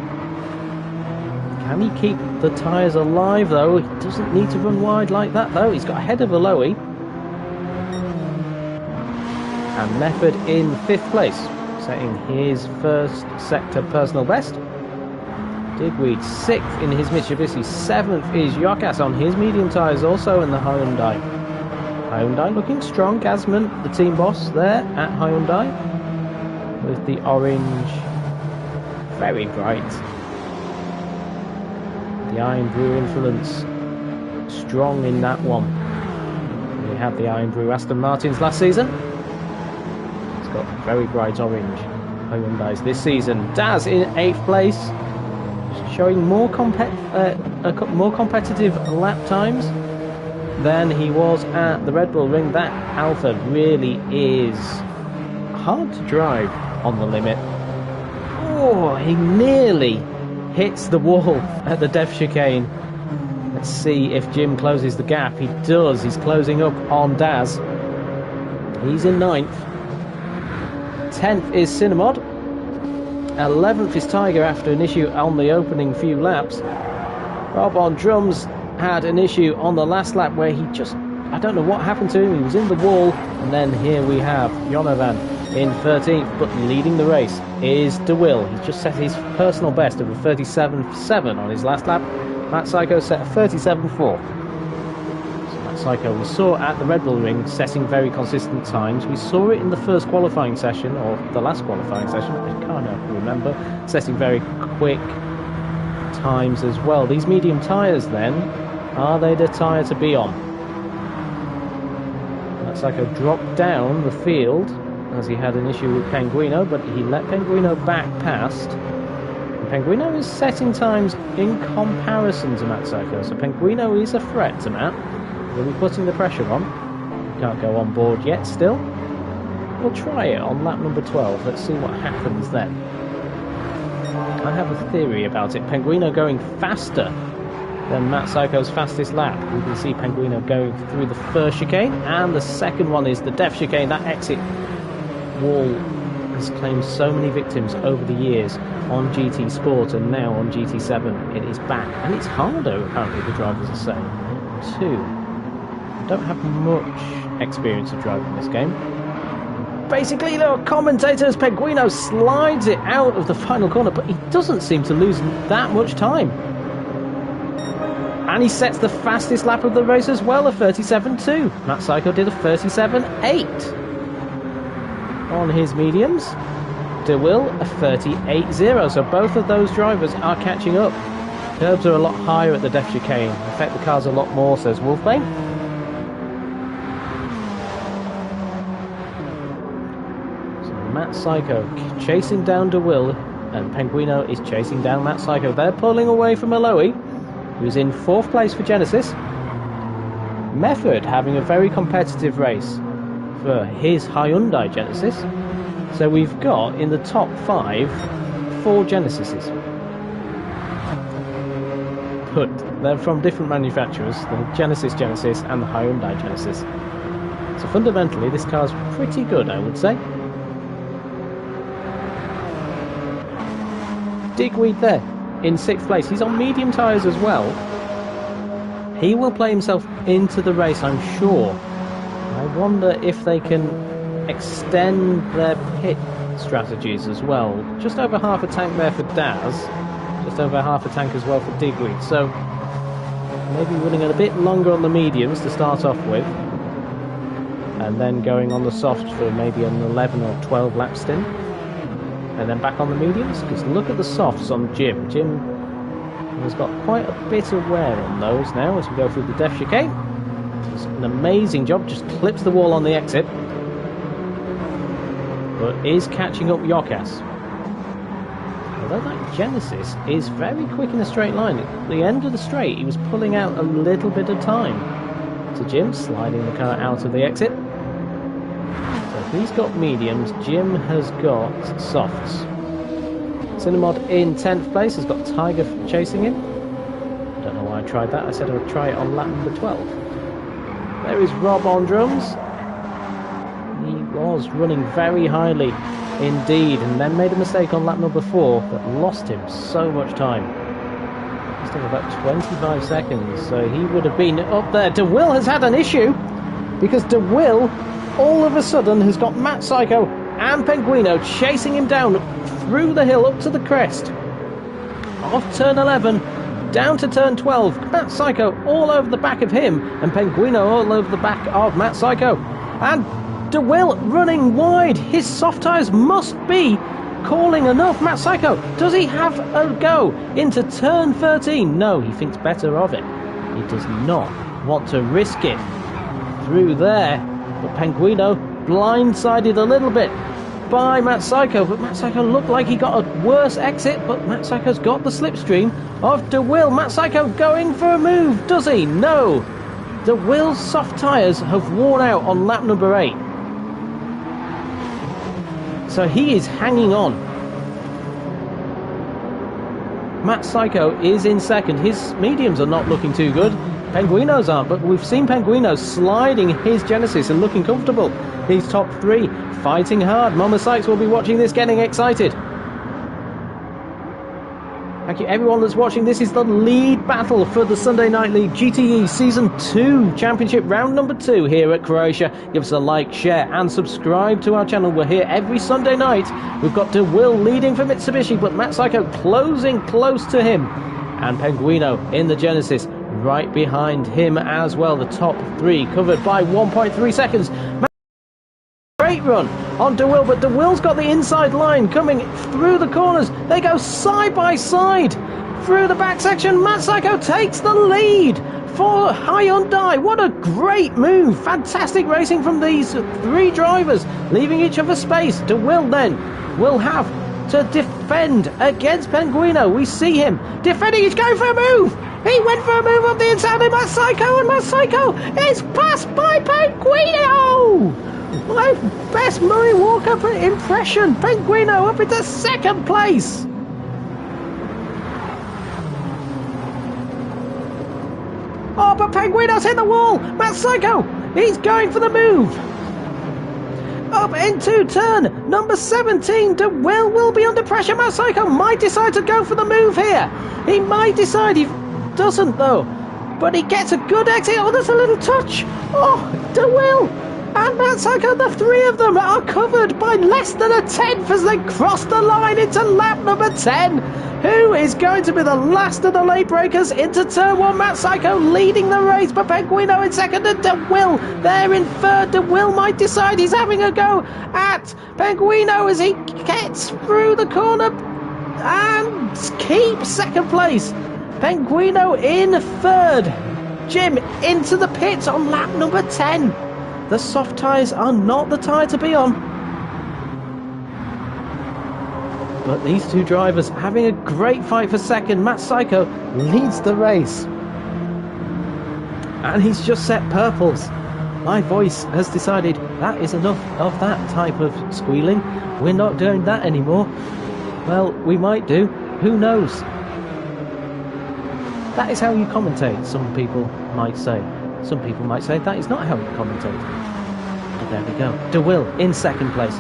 Can he keep the tyres alive though? He doesn't need to run wide like that though. He's got ahead of Aloe. And Method in 5th place. setting his first sector personal best. Digweed 6th in his Mitsubishi, 7th is Yokas on his medium tyres, also in the Hyundai. Hyundai looking strong. Gazman, the team boss there at Hyundai, with the orange, very bright. The Iron Brew influence strong in that one. We had the Iron Brew Aston Martins last season. It's got very bright orange Hyundais this season. Daz in 8th place, showing more competitive lap times than he was at the Red Bull Ring. That Alfa really is hard to drive on the limit. Oh, he nearly hits the wall at the Death Chicane. Let's see if Jim closes the gap. He does. He's closing up on Daz. He's in 9th. 10th is Cinnamod. 11th is Tiger after an issue on the opening few laps. Rob on drums had an issue on the last lap where he just, I don't know what happened to him. He was in the wall, and then here we have Jonovan in 13th, but leading the race is De Will. He's just set his personal best of a 37.7 on his last lap. Matt Psycho set a 37.4. So Matt Psycho we saw at the Red Bull Ring setting very consistent times. We saw it in the first qualifying session, or the last qualifying session, I can't remember, setting very quick times as well. These medium tyres then, are they the tyre to be on? Matt Psycho dropped down the field as he had an issue with Penguino, but he let Penguino back past. And Penguino is setting times in comparison to Matt Psycho, so Penguino is a threat to Matt. He'll be putting the pressure on. He can't go on board yet still. We'll try it on lap number 12. Let's see what happens then. I have a theory about it. Penguino going faster than Matt Psycho's fastest lap. We can see Penguino going through the first chicane, and the second one is the Death Chicane. That exit wall has claimed so many victims over the years on GT Sport and now on GT7. It is back, and it's harder, apparently, the drivers are saying, too. I don't have much experience of driving this game. Basically, the commentators, Penguino slides it out of the final corner, but he doesn't seem to lose that much time. And he sets the fastest lap of the race as well, a 37.2. Matt Psycho did a 37.8. On his mediums, De Will a 38.0, so both of those drivers are catching up. Curbs are a lot higher at the Death Chicane, affect the cars a lot more, says Wolfbane. So Matt Psycho chasing down De Will, and Penguino is chasing down Matt Psycho. They're pulling away from Aloe, who's in 4th place for Genesis. Method having a very competitive race for his Hyundai Genesis. So we've got in the top 5 4 Genesises, but they're from different manufacturers, the Genesis and the Hyundai Genesis. So fundamentally this car's pretty good, I would say. Digweed there in 6th place. He's on medium tyres as well. He will play himself into the race, I'm sure. I wonder if they can extend their pit strategies as well. Just over half a tank there for Daz. Just over half a tank as well for Digweed. So maybe running a bit longer on the mediums to start off with, and then going on the softs for maybe an 11 or 12 lap stint, and then back on the mediums. Because look at the softs on Jim. Jim has got quite a bit of wear on those now as we go through the Death Chicane. Does an amazing job, just clips the wall on the exit, but is catching up Yokas. Although that Genesis is very quick in a straight line. At the end of the straight, he was pulling out a little bit of time to Jim, sliding the car out of the exit. So he's got mediums, Jim has got softs. Cinnamod in 10th place, has got Tiger chasing him. Don't know why I tried that, I said I would try it on lap number 12. There is Rob on drums. He was running very highly indeed, and then made a mistake on lap number 4 that lost him so much time. Just over about 25 seconds, so he would have been up there. De Will has had an issue, because De Will all of a sudden has got Matt Psycho and Penguino chasing him down through the hill up to the crest of turn 11, down to turn 12. Matt Psycho all over the back of him, and Penguino all over the back of Matt Psycho. And DeWill running wide. His soft tyres must be calling enough. Matt Psycho, does he have a go into turn 13? No, he thinks better of it. He does not want to risk it through there. But Penguino blindsided a little bit by Matt Psycho, but Matt Psycho looked like he got a worse exit, but Matt Psycho's got the slipstream of DeWill. Matt Psycho going for a move, does he? No. DeWill's soft tyres have worn out on lap number 8. So he is hanging on. Matt Psycho is in second. His mediums are not looking too good. Penguino's aren't, but we've seen Penguino sliding his Genesis and looking comfortable. He's top 3, fighting hard. Mama Sykes will be watching this, getting excited. Thank you everyone that's watching. This is the lead battle for the Sunday Night League GTE Season 2 Championship round number 2 here at Croatia. Give us a like, share and subscribe to our channel. We're here every Sunday night. We've got DeWill leading for Mitsubishi, but Matt Psycho closing close to him. And Penguino in the Genesis right behind him as well. The top 3 covered by 1.3 seconds. Great run on DeWill, but DeWill's got the inside line coming through the corners. They go side by side through the back section. Matt Psycho takes the lead for Hyundai. What a great move. Fantastic racing from these 3 drivers, leaving each other space. DeWill then will have to defend against Penguino. We see him defending. He's going for a move. He went for a move up the inside of Matt Psycho, and Matt Psycho is passed by Penguino. My best Murray Walker impression. Penguino up into second place. Oh, but Penguino's hit the wall. Matt Psycho, he's going for the move. Up into turn number 17. DeWill will be under pressure. Matt Psycho might decide to go for the move here. He might decide. He doesn't though. But he gets a good exit. Oh, there's a little touch. Oh, DeWill and Matt Psycho, the 3 of them are covered by less than a 10th as they cross the line into lap number 10. Who is going to be the last of the late breakers into turn 1? Matt Psycho leading the race, but Penguino in second and DeWill there in third. DeWill might decide he's having a go at Penguino as he gets through the corner and keeps second place. Penguino in third. Jim into the pits on lap number 10. The soft tyres are not the tyre to be on. But these 2 drivers having a great fight for second. Matt Psycho leads the race. And he's just set purples. My voice has decided that is enough of that type of squealing. We're not doing that anymore. Well, we might do. Who knows? That is how you commentate, some people might say. Some people might say that is not how you commentate. But there we go. DeWill in second place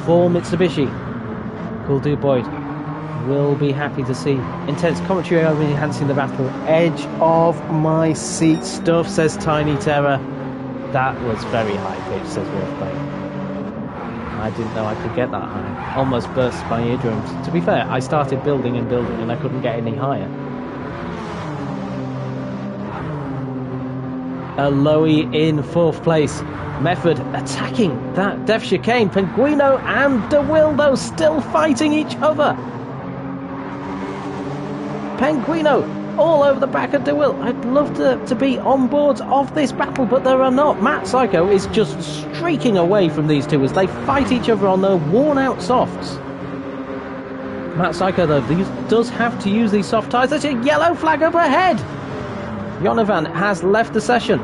for Mitsubishi. Cool Dude Boyd will be happy to see intense commentary over enhancing the battle. Edge of my seat stuff, says Tiny Terror. That was very high pitch, says Wolfbane. I didn't know I could get that high. Almost burst my eardrums. To be fair, I started building and I couldn't get any higher. Aloe in 4th place. Method attacking that Def Chicane. Penguino and DeWill, though, still fighting each other. Penguino all over the back of DeWill. I'd love to be on board of this battle, but there are not. Matt Psycho is just streaking away from these 2 as they fight each other on their worn-out softs. Matt Psycho, though, does have to use these soft tyres. There's a yellow flag up ahead. Jonovan has left the session.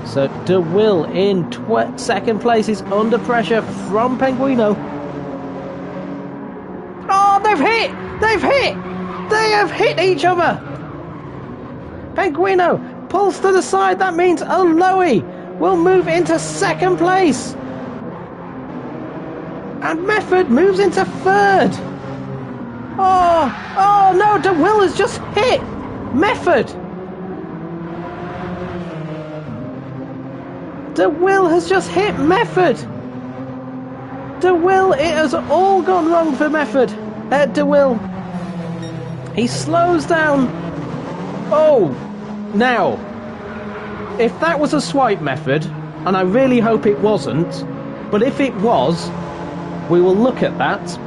So DeWill in second place is under pressure from Penguino. Oh, they've hit! They've hit! They have hit each other! Penguino pulls to the side. That means Aloe will move into second place. And Method moves into third. Oh no, DeWill has just hit Method. DeWill has just hit Method. De Will, it has all gone wrong for Mefford. De Will. He slows down. Oh, now, if that was a swipe method, and I really hope it wasn't, but if it was, we will look at that.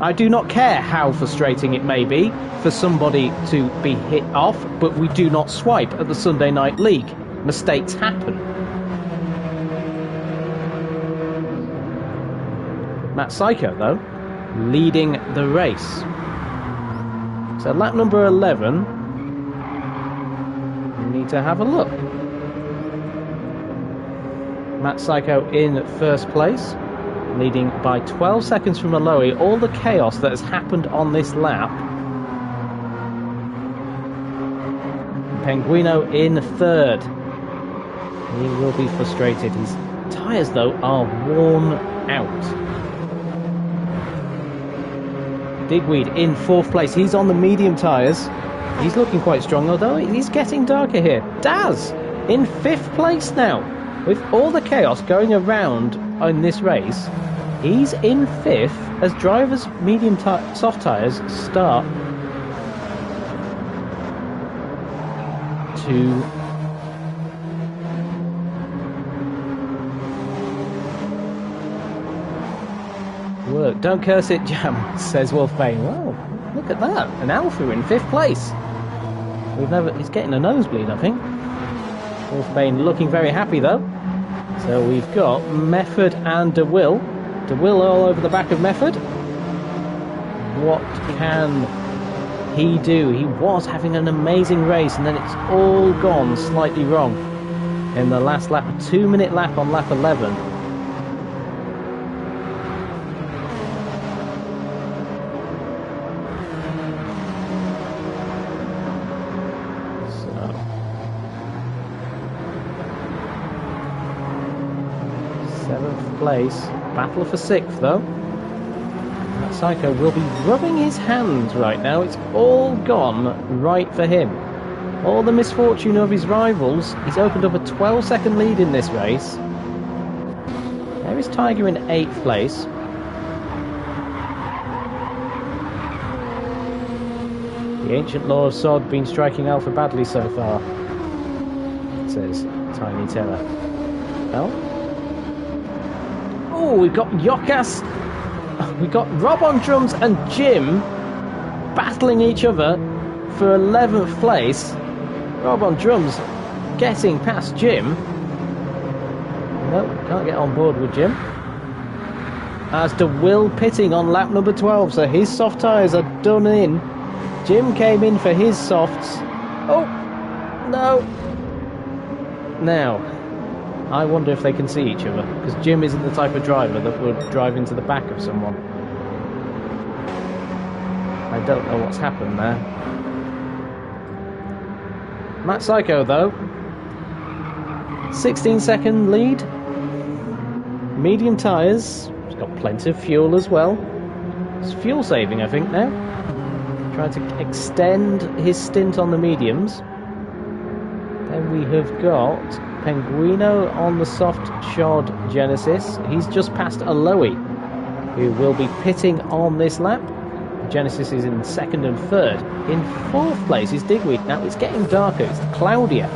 I do not care how frustrating it may be for somebody to be hit off, but we do not swipe at the Sunday Night League. Mistakes happen. Matt Psycho, though, leading the race. So lap number 11, we need to have a look. Matt Psycho in first place, leading by 12 seconds from Aloe. All the chaos that has happened on this lap. Penguino in third. He will be frustrated. His tyres, though, are worn out. Digweed in fourth place. He's on the medium tyres. He's looking quite strong, although he's getting darker here. Daz in fifth place now. With all the chaos going around in this race, he's in fifth as drivers' medium soft tyres start to work. Don't curse it, Jam, says Wolfbane. Well, look at that. An Alpha in fifth place. He's getting a nosebleed, I think. Wolfbane looking very happy, though. So we've got Mefford and De Will. De Will all over the back of Mefford. What can he do? He was having an amazing race, and then it's all gone slightly wrong in the last lap. A 2-minute lap on lap 11. Place. Battle for sixth, though. That Psycho will be rubbing his hands right now. It's all gone right for him. All the misfortune of his rivals. He's opened up a 12-second lead in this race. There is Tiger in 8th place. The ancient law of Sod been striking Alpha badly so far, says Tiny Terror. Well, oh, we've got Yokas, we've got Rob on drums and Jim battling each other for 11th place. Rob on drums getting past Jim. Nope, can't get on board with Jim. As De Will pitting on lap number 12, so his soft tyres are done in. Jim came in for his softs. Oh, no. Now, I wonder if they can see each other, because Jim isn't the type of driver that would drive into the back of someone. I don't know what's happened there. Matt Psycho, though, 16-second lead. Medium tyres. He's got plenty of fuel as well. It's fuel saving, I think, now. Trying to extend his stint on the mediums. Then we have got Penguino on the soft shod Genesis. He's just passed Aloe, who will be pitting on this lap. Genesis is in second and third. In fourth place is Digweed. Now it's getting darker. It's cloudier.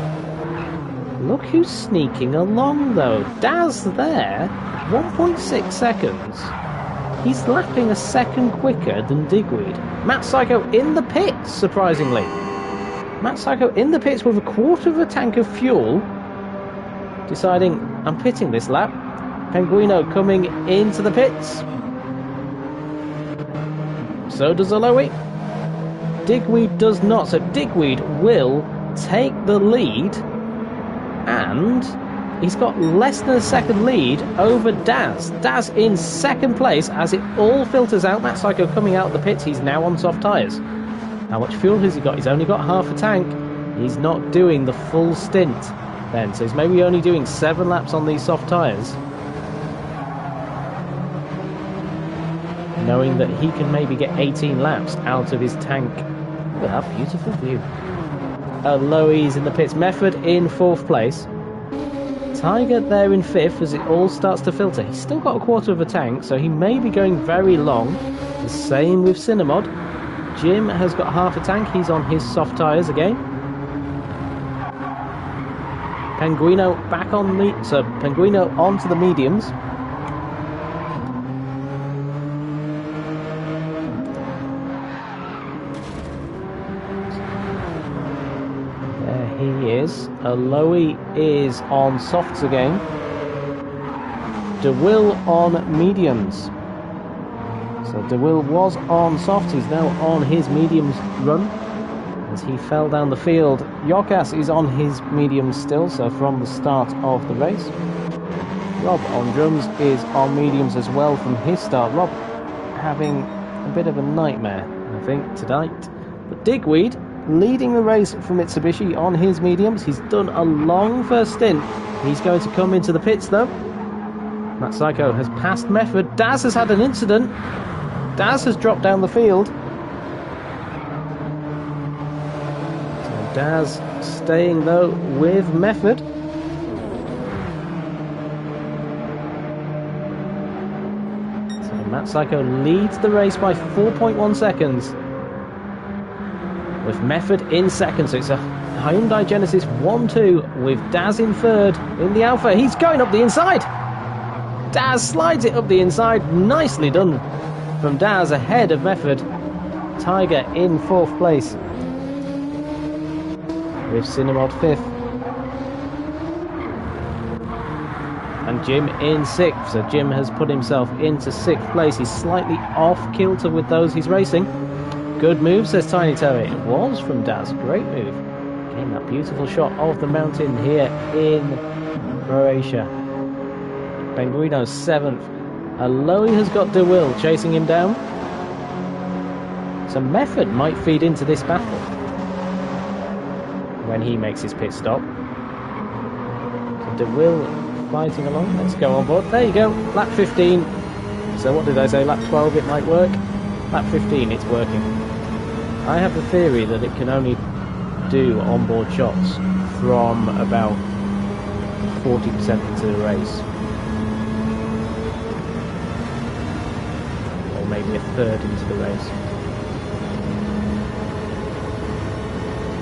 Look who's sneaking along, though. Daz there, 1.6 seconds. He's lapping a second quicker than Digweed. Matt Psycho in the pits, surprisingly. Matt Psycho in the pits with a quarter of a tank of fuel, deciding, I'm pitting this lap. Penguino coming into the pits. So does Aloe. Digweed does not. So Digweed will take the lead, and he's got less than a second lead over Daz. Daz in second place as it all filters out. Matt Psycho coming out of the pits. He's now on soft tyres. How much fuel has he got? He's only got half a tank. He's not doing the full stint then. So he's maybe only doing 7 laps on these soft tyres, knowing that he can maybe get 18 laps out of his tank. Look at that beautiful view. Aloe's in the pits. Mefford in fourth place. Tiger there in 5th as it all starts to filter. He's still got a quarter of a tank, so he may be going very long. The same with Cinnamod. Jim has got half a tank. He's on his soft tyres again. Penguino back on the... So Penguino onto the mediums. There he is. Aloe is on softs again. DeWill on mediums. So DeWill was on softs. He's now on his mediums run as he fell down the field. Yokas is on his mediums still, so from the start of the race. Rob on drums is on mediums as well from his start. Rob having a bit of a nightmare, I think, tonight. But Digweed leading the race for Mitsubishi on his mediums. He's done a long first stint. He's going to come into the pits though. Matt Psycho has passed Method. Daz has had an incident. Daz has dropped down the field. So Daz staying though with Method. So Matt Psycho leads the race by 4.1 seconds. With Method in second. So it's a Hyundai Genesis 1-2 with Daz in third in the Alpha. He's going up the inside. Daz slides it up the inside. Nicely done from Daz ahead of Method. Tiger in 4th place with Cinnamod 5th. And Jim in 6th. So Jim has put himself into 6th place. He's slightly off kilter with those he's racing. Good move, says Tiny Terry. It was from Daz. Great move. Getting that beautiful shot of the mountain here in Croatia. Penguino's 7th. Aloe has got DeWill chasing him down. So Method might feed into this battle when he makes his pit stop. So DeWill fighting along. Let's go on board. There you go. Lap 15. So what did I say? Lap 12 it might work. Lap 15 it's working. I have the theory that it can only do onboard shots from about 40% into the race. Maybe a third into the race.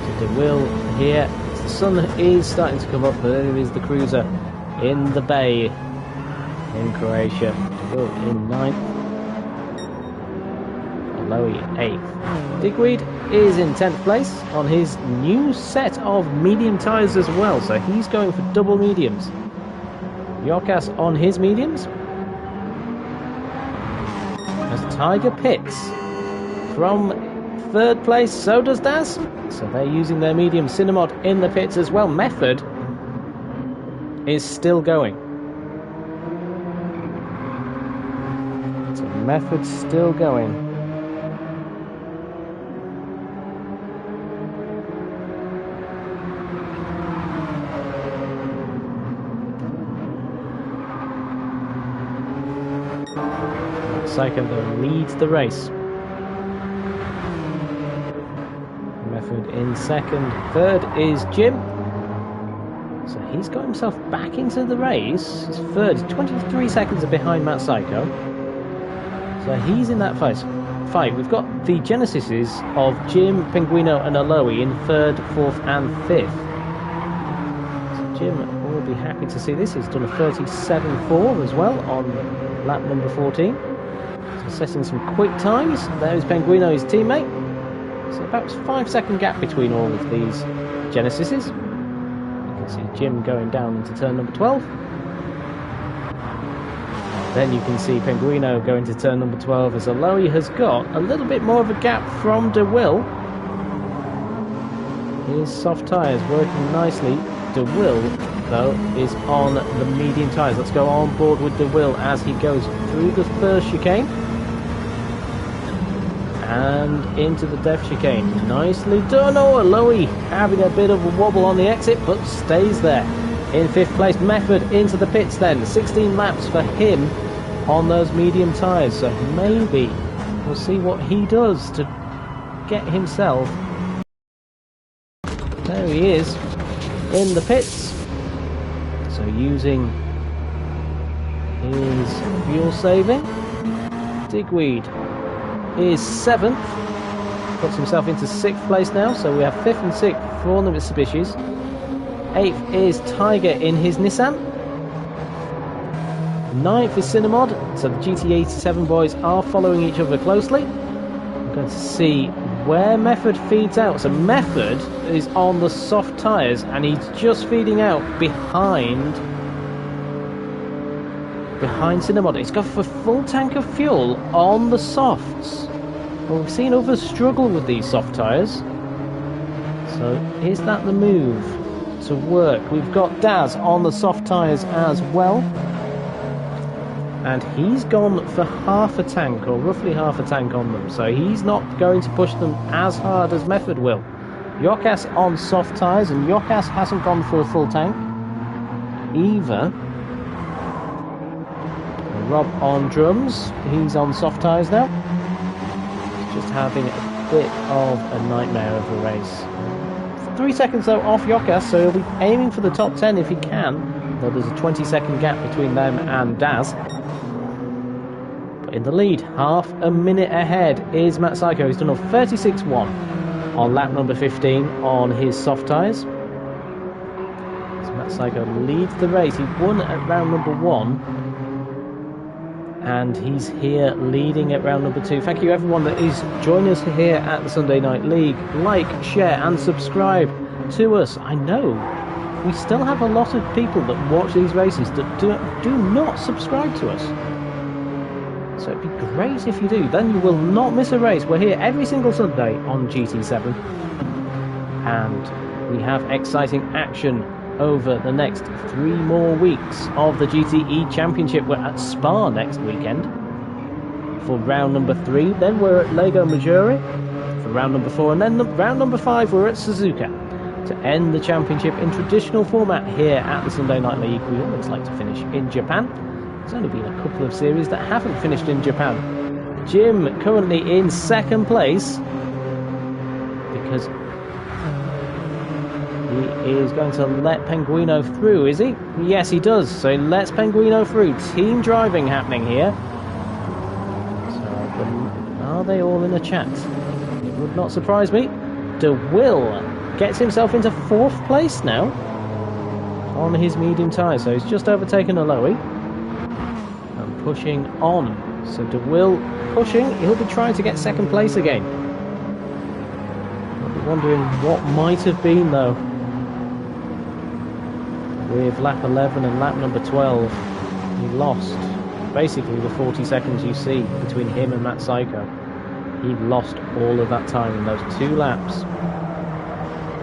So DeWill here. The sun is starting to come up, but there is the cruiser in the bay in Croatia. DeWill in 9th. Aloe 8th. Digweed is in 10th place on his new set of medium tyres as well, so he's going for double mediums. Yokas on his mediums. As Tiger pits from 3rd place, so does Daz. So they're using their medium. Cinnamod in the pits as well. Method is still going. So Method's still going. Psycho though leads the race. Method in 2nd. 3rd is Jim. So he's got himself back into the race. His 3rd is 23 seconds behind Matt Psycho. So he's in that fight. We've got the Genesises of Jim, Penguino and Aloe in 3rd, 4th and 5th. So Jim will be happy to see this. He's done a 37.4 as well on lap number 14. Setting some quick times. There's Penguino, his teammate. So about a 5-second gap between all of these Genesises. You can see Jim going down into turn number 12. Then you can see Penguino going to turn number 12 as Aloe has got a little bit more of a gap from DeWill. His soft tyres working nicely. DeWill, though, is on the medium tyres. Let's go on board with DeWill as he goes through the first chicane. And into the depth chicane. Nicely done. Oh, Aloe having a bit of a wobble on the exit, but stays there. In 5th place, Method into the pits then. 16 laps for him on those medium tyres. So maybe we'll see what he does to get himself. There he is in the pits. So So using his fuel saving, Digweed is 7th, puts himself into 6th place now, so we have 5th and 6th for the Mitsubishis. 8th is Tiger in his Nissan. 9th is Cinemod, so the GT7 boys are following each other closely. We're going to see where Method feeds out. So Method is on the soft tyres and he's just feeding out behind Cinemod. He's got a full tank of fuel on the softs. Well, we've seen others struggle with these soft tyres. So is that the move to work? We've got Daz on the soft tyres as well. And he's gone for half a tank, or roughly half a tank on them. So he's not going to push them as hard as Method will. Yokas on soft tyres, and Yokas hasn't gone for a full tank either. Rob on drums, he's on soft tyres now. Just having a bit of a nightmare of a race. 3 seconds though off Yokas, so he'll be aiming for the top 10 if he can. Though there's a 20-second gap between them and Daz. But in the lead, half a minute ahead is Matt Psycho. He's done a 36.1 on lap number 15 on his soft tyres. So Matt Psycho leads the race. He won at round number 1. And he's here leading at round number 2. Thank you everyone that is joining us here at the Sunday Night League. Like, share and subscribe to us. I know we still have a lot of people that watch these races that do not subscribe to us. So it'd be great if you do. Then you will not miss a race. We're here every single Sunday on GT7. And we have exciting action over the next 3 more weeks of the GTE Championship. We're at Spa next weekend for round number 3. Then we're at Lego Maggiore for round number 4. And then round number 5 we're at Suzuka to end the championship in traditional format here at the Sunday Night League. We always like to finish in Japan. There's only been a couple of series that haven't finished in Japan. Jim currently in 2nd place because he is going to let Penguino through, is he? Yes, he does. So he lets Penguino through. Team driving happening here. So, are they all in a chat? It would not surprise me. De Will gets himself into 4th place now on his medium tyre. So he's just overtaken Aloe and pushing on. So De Will pushing. He'll be trying to get 2nd place again. I'll be wondering what might have been though. With lap 11 and lap number 12, he lost basically the 40 seconds you see between him and Matt Psycho. He lost all of that time in those 2 laps.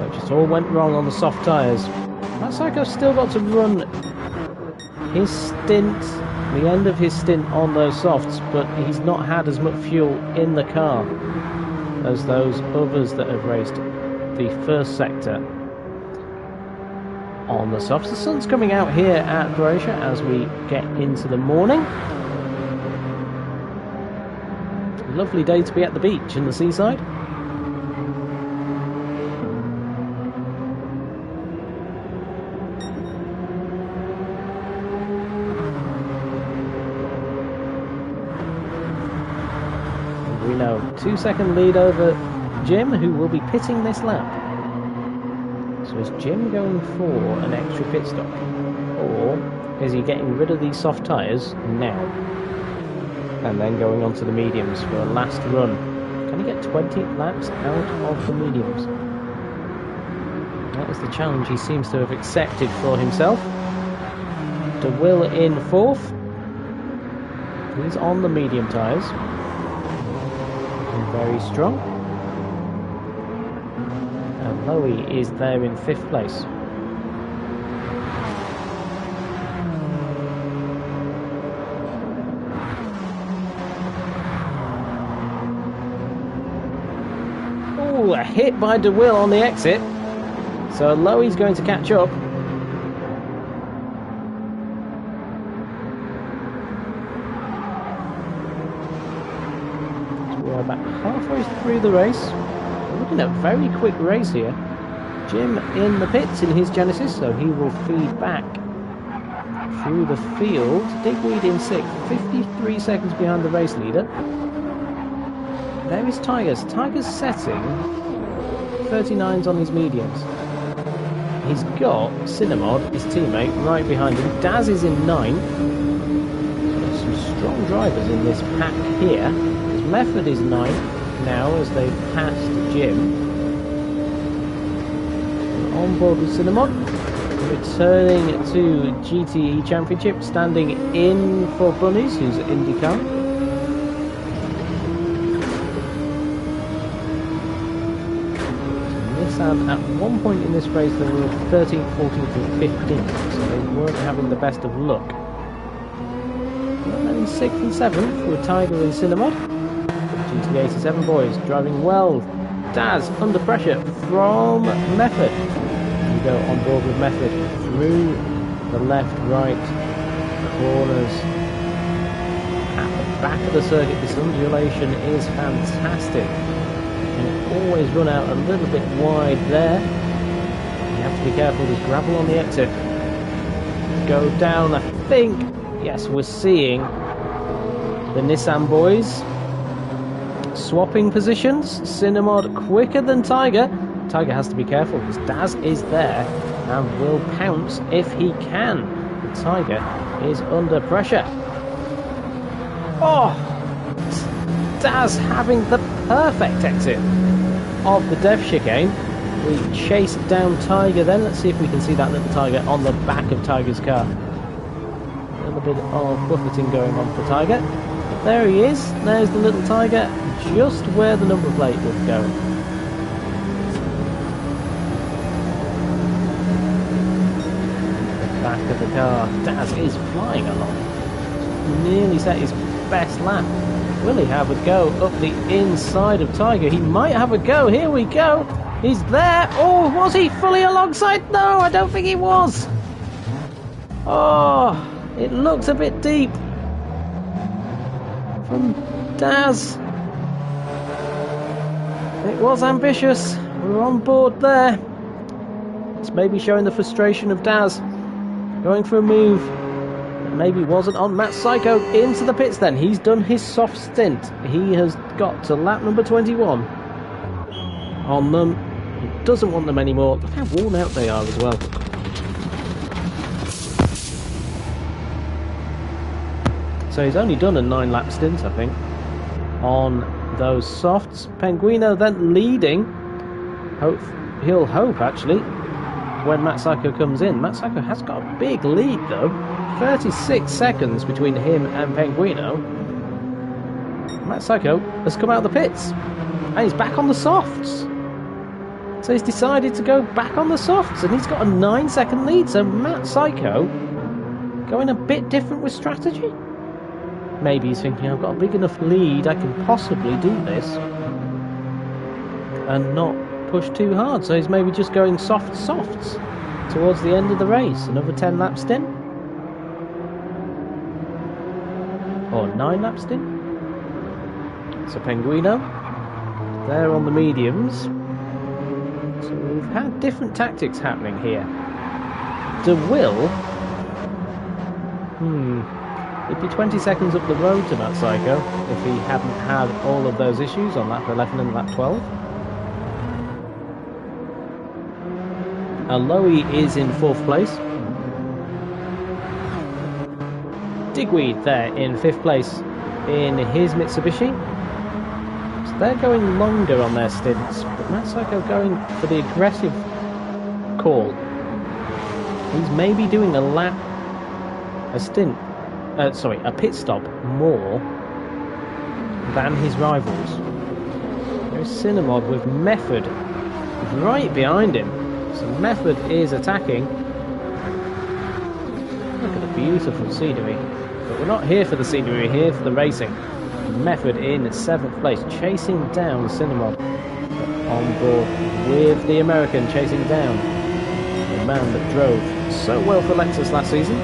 It just all went wrong on the soft tyres. Matt Psycho's still got to run his stint, the end of his stint on those softs, but he's not had as much fuel in the car as those others that have raced the first sector on the softs. The sun's coming out here at Croatia as we get into the morning. Lovely day to be at the beach in the Seaside. We know 2-second lead over Jim, who will be pitting this lap. So is Jim going for an extra pit stop? Or is he getting rid of these soft tyres now? And then going on to the mediums for a last run. Can he get 20 laps out of the mediums? That is the challenge he seems to have accepted for himself. De Will in 4th. He's on the medium tyres. Very strong. And Lowy is there in 5th place. Oh, a hit by De Will on the exit. So Lowy's going to catch up. We're about halfway through the race. We're looking at a very quick race here. Jim in the pits in his Genesis, so he will feed back through the field. Digweed in 6th, 53 seconds behind the race leader. There is Tigers. Tigers setting 39s on his mediums. He's got Cinnamod, his teammate, right behind him. Daz is in 9th. There's some strong drivers in this pack here. His Method is 9th now as they've passed Jim. On board with Cinnamod. Returning to GTE Championship, standing in for Bunnies, who's at IndyCar. Nissan at one point in this race they were 13th, 14th and 15th, so they weren't having the best of luck. And then in 6th and 7th with Tiger and Cinnamod. GT87 boys driving well. Daz under pressure from Method. Go on board with Method through the left, right corners at the back of the circuit. This undulation is fantastic. You can always run out a little bit wide there. You have to be careful, there's gravel on the exit. Go down, I think. Yes, we're seeing the Nissan boys swapping positions. Cinnamod quicker than Tiger. Tiger has to be careful because Daz is there and will pounce if he can. The Tiger is under pressure. Oh! Daz having the perfect exit of the dev chicane. We chase down Tiger then. Let's see if we can see that little Tiger on the back of Tiger's car. A little bit of buffeting going on for Tiger. There he is. There's the little Tiger just where the number plate would go. Back of the car, Daz is flying along. Nearly set his best lap. Will he have a go up the inside of Tiger? He might have a go. Here we go. He's there. Oh, was he fully alongside? No, I don't think he was. Oh, it looks a bit deep from Daz. It was ambitious. We're on board there. It's maybe showing the frustration of Daz. Going for a move that maybe wasn't on. Matt Psycho into the pits then. He's done his soft stint. He has got to lap number 21 on them. He doesn't want them anymore. Look how worn out they are as well. So he's only done a 9-lap stint, I think, on those softs. Penguino then leading. He'll hope, actually, when Matt Psycho comes in. Matt Psycho has got a big lead though. 36 seconds between him and Penguino. Matt Psycho has come out of the pits. And he's back on the softs. So he's decided to go back on the softs. And he's got a 9-second lead. So Matt Psycho going a bit different with strategy. Maybe he's thinking, I've got a big enough lead, I can possibly do this. And not push too hard, so he's maybe just going softs towards the end of the race. Another 10-lap stint, or 9-lap stint. So Penguino there on the mediums. So we've had different tactics happening here. DeWill, it'd be 20 seconds up the road to Matt Psycho if he hadn't had all of those issues on lap 11 and lap 12. Aloe is in 4th place. Digweed there in 5th place in his Mitsubishi. So they're going longer on their stints, but Matt Psycho going for the aggressive call. He's maybe doing a pit stop more than his rivals. There's Cinnamod with Method right behind him. So Method is attacking. Look at the beautiful scenery. But we're not here for the scenery, we're here for the racing. Method in 7th place, chasing down Cinnamod. On board with the American, chasing down the man that drove so well for Lexus last season.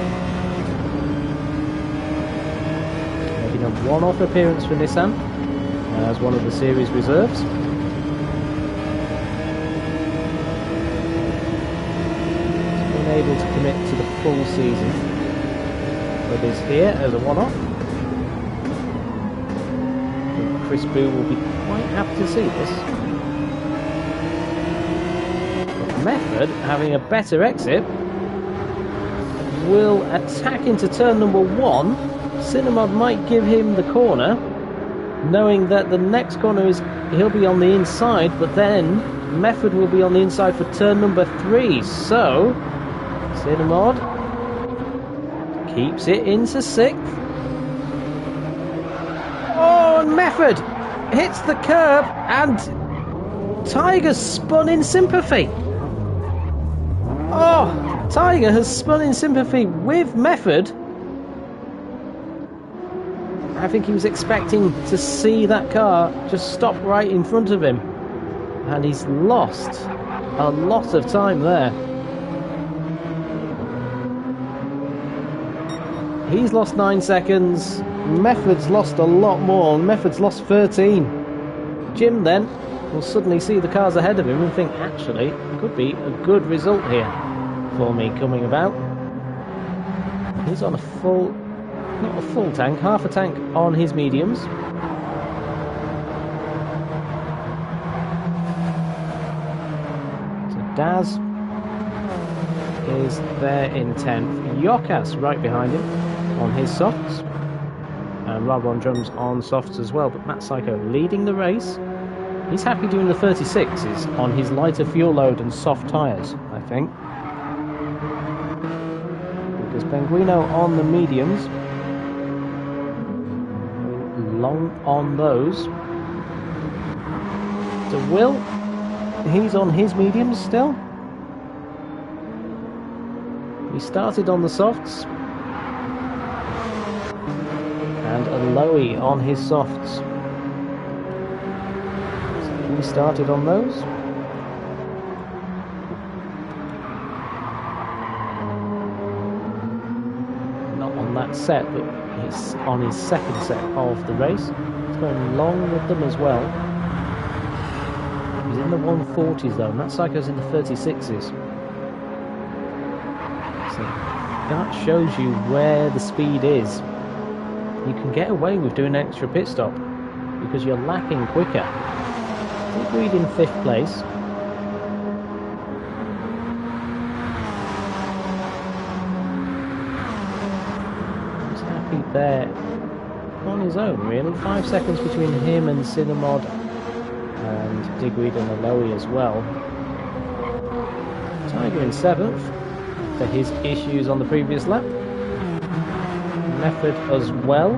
Making a one-off appearance for Nissan as one of the series reserves. Able to commit to the full season. Method is here as a one-off. Chris Boo will be quite happy to see this. But Method, having a better exit, will attack into turn number 1. Cinnamod might give him the corner, knowing that the next corner is he'll be on the inside, but then Method will be on the inside for turn number 3. So Cinnamod keeps it into 6th. Oh, and Method hits the curb, and Tiger's spun in sympathy. Oh, Tiger has spun in sympathy with Method. I think he was expecting to see that car just stop right in front of him, and he's lost a lot of time there. He's lost 9 seconds. Method's lost a lot more. Method's lost 13. Jim then will suddenly see the cars ahead of him and think, actually, it could be a good result here for me coming about. He's on a full, not a full tank, half a tank on his mediums. So Daz is there in 10th. Yokas right behind him on his softs. And Rob on drums on softs as well. But Matt Psycho leading the race. He's happy doing the 36s on his lighter fuel load and soft tyres, I think. Because Penguino on the mediums. Long on those. So Will, he's on his mediums still. He started on the softs. And a Lowy on his softs. So he started on those. Not on that set, but he's on his second set of the race. He's going long with them as well. He's in the 140s though, and that Psycho's in the 36s. So that shows you where the speed is. You can get away with doing an extra pit stop because you're lapping quicker. Agreed in 5th place. He's happy there on his own, really. 5 seconds between him and Cinnamod, and Digweed and Aloe as well. Tiger in 7th for his issues on the previous lap. Method as well.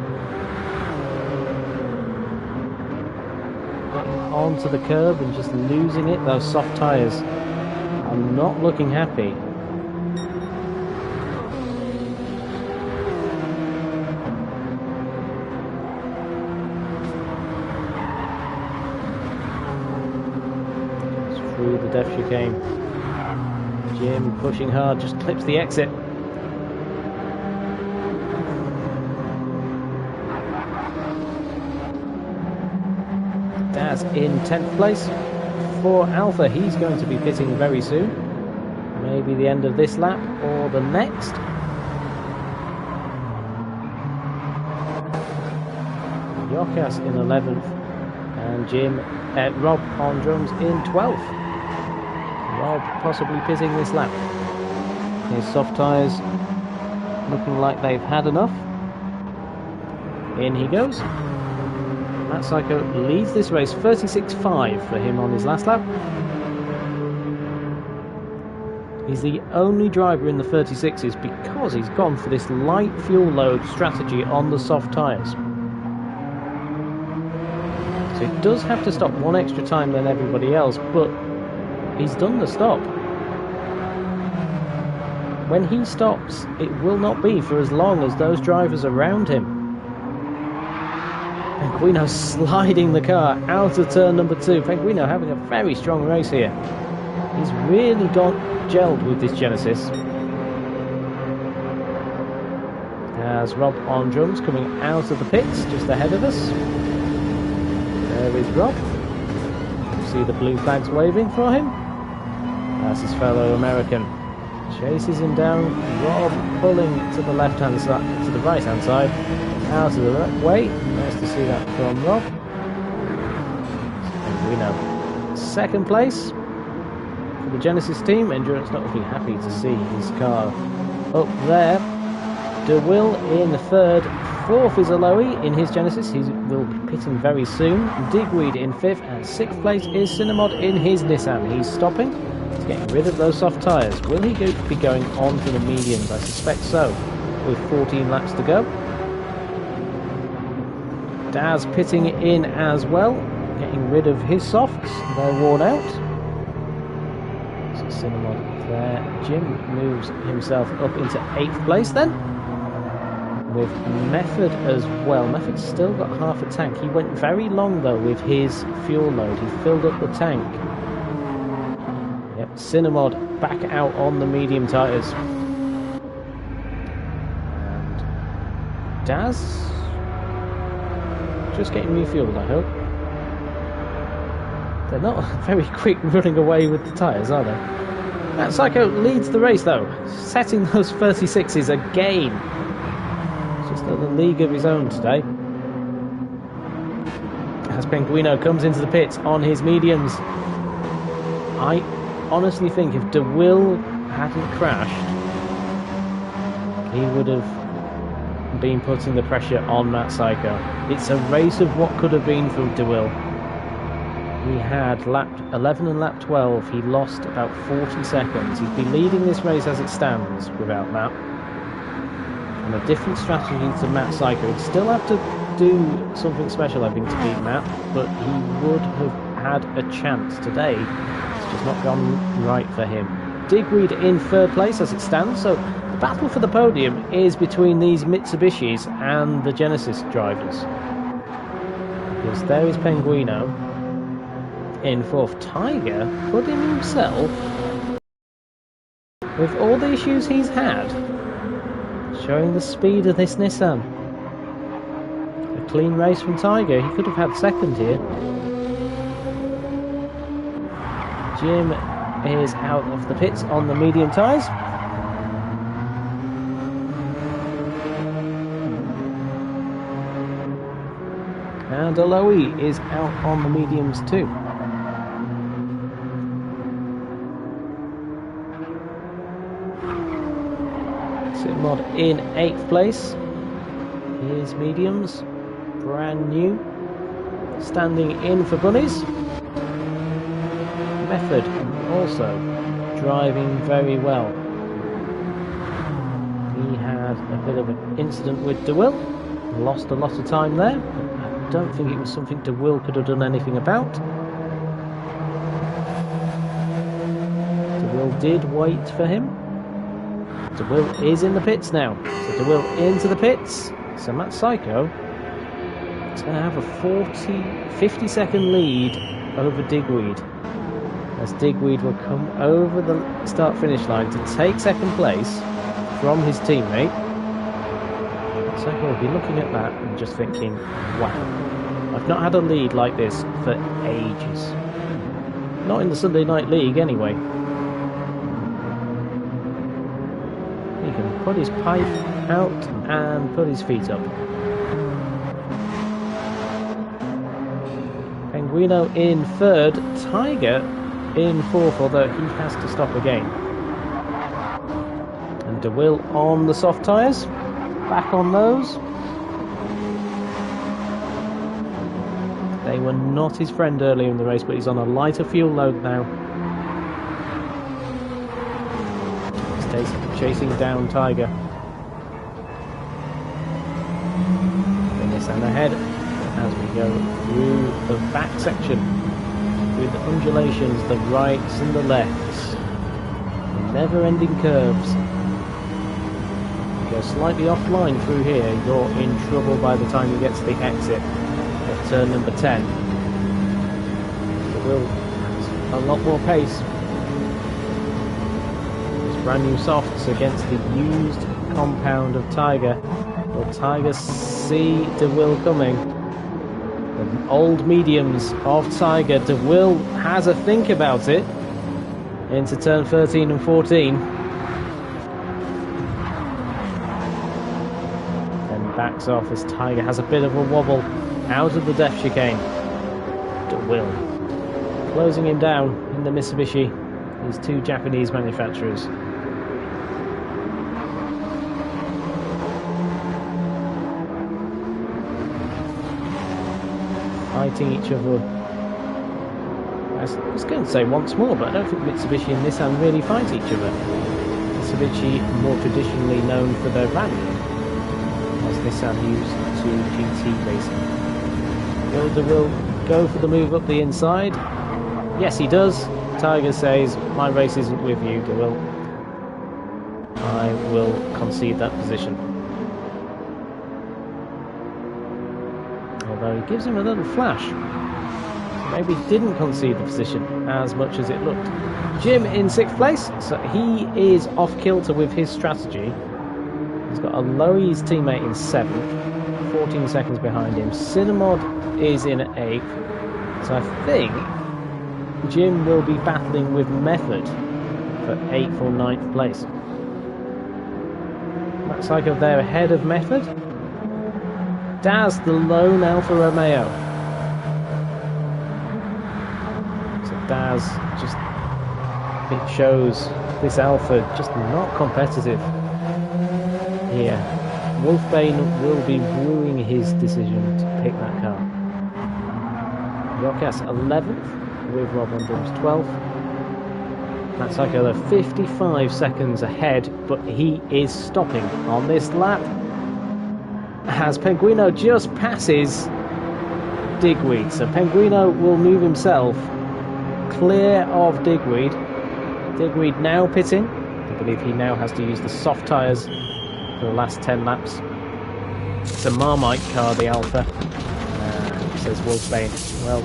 Getting onto the curb and just losing it. Those soft tyres are not looking happy. It's through the depth chicane. Jim pushing hard, just clips the exit. Daz in 10th place for Alpha. He's going to be pitting very soon. Maybe the end of this lap or the next. Yokas in 11th and Rob on drums in 12th. Rob possibly pitting this lap. His soft tyres looking like they've had enough. In he goes. Matt Psycho leads this race, 36.5 for him on his last lap. He's the only driver in the 36s because he's gone for this light fuel load strategy on the soft tyres. So he does have to stop one extra time than everybody else, but he's done the stop. When he stops, it will not be for as long as those drivers around him. Penguino sliding the car out of turn number 2. Penguino having a very strong race here. He's really gelled with this Genesis. As Rob on drums coming out of the pits just ahead of us. There is Rob. You see the blue flags waving for him. That's his fellow American. Chases him down. Rob pulling to the left-hand side, to the right-hand side, out of the way. Nice to see that from Rob. And we know second place for the Genesis team. Endurance not looking happy to see his car up there. DeWill in third. Fourth is Aloe in his Genesis. He will be pitting very soon. Digweed in fifth, and sixth place is Cinnamod in his Nissan. He's stopping. He's getting rid of those soft tyres. Will he be going on to the mediums? I suspect so, with 14 laps to go. Daz pitting in as well, getting rid of his softs. They're worn out. So Cinnamod there. Jim moves himself up into 8th place then, with Method as well. Method's still got half a tank. He went very long though with his fuel load. He filled up the tank. Yep, Cinnamod back out on the medium tyres. And Daz just getting refueled, I hope. They're not very quick running away with the tyres, are they? That Psycho leads the race though, setting those 36s again. Just at the league of his own today. As Penguino comes into the pits on his mediums. I honestly think if DeWill hadn't crashed, he would have been putting the pressure on Matt Psycho. It's a race of what could have been for DeWill. He had lap 11 and lap 12. He lost about 40 seconds. He's been leading this race as it stands without Matt. And a different strategy to Matt Psycho. He'd still have to do something special, I think, to beat Matt, but he would have had a chance today. It's just not gone right for him. Digweed in third place as it stands, so the battle for the podium is between these Mitsubishis and the Genesis drivers. Because there is Penguino in fourth. Tiger putting himself, with all the issues he's had, showing the speed of this Nissan. A clean race from Tiger. He could have had second here. Jim is out of the pits on the medium tyres. And Aloe is out on the mediums too. Cinnamod in 8th place. Here's mediums, brand new, standing in for bunnies. Method also driving very well. He had a bit of an incident with DeWill, lost a lot of time there, but I don't think it was something DeWill could have done anything about. DeWill did wait for him. DeWill is in the pits now. So DeWill into the pits. So Matt Psycho is going to have a 50 second lead over Digweed. As Digweed will come over the start-finish line to take second place from his teammate. Psycho will be looking at that and just thinking, wow, I've not had a lead like this for ages. Not in the Sunday Night League anyway. He can put his pipe out and put his feet up. Penguino in third, Tiger in fourth, although he has to stop again. And DeWill on the soft tyres, back on those. They were not his friend earlier in the race, but he's on a lighter fuel load now. He's chasing down Tiger. Nissan ahead as we go through the back section, through the undulations, the rights and the lefts, the never-ending curves. You go slightly offline through here, you're in trouble by the time you get to the exit of turn number 10. It will have a lot more pace. Brand new softs against the used compound of Tiger. Will Tiger see DeWill coming? The old mediums of Tiger. DeWill has a think about it into turn 13 and 14. backs off as Tiger has a bit of a wobble out of the death chicane. DeWill closing him down in the Mitsubishi. These two Japanese manufacturers. Fighting each other. I was going to say once more, but I don't think Mitsubishi and Nissan really fight each other. Mitsubishi more traditionally known for their rally, as Nissan used to GT racing. Will DeWill go for the move up the inside? Yes, he does. Tiger says, my race isn't with you, DeWill. I will concede that position. Although he gives him a little flash. Maybe he didn't concede the position as much as it looked. Jim in 6th place, so he is off kilter with his strategy. He's got a Lowe's teammate in 7th, 14 seconds behind him. Cinnamod is in 8th, so I think Jim will be battling with Method for 8th or 9th place. Matt Psycho there ahead of Method. Daz the lone Alfa Romeo. So Daz just, it shows this Alfa just not competitive here. Wolfbane will be ruining his decision to pick that car. Yokas 11th with Rob Wondrum's 12th. Matt Psycho though 55 seconds ahead, but he is stopping on this lap as Penguino just passes Digweed. So Penguino will move himself clear of Digweed. Digweed now pitting. I believe he now has to use the soft tyres for the last 10 laps. It's a Marmite car, the Alpha, says Wolfbane. Well,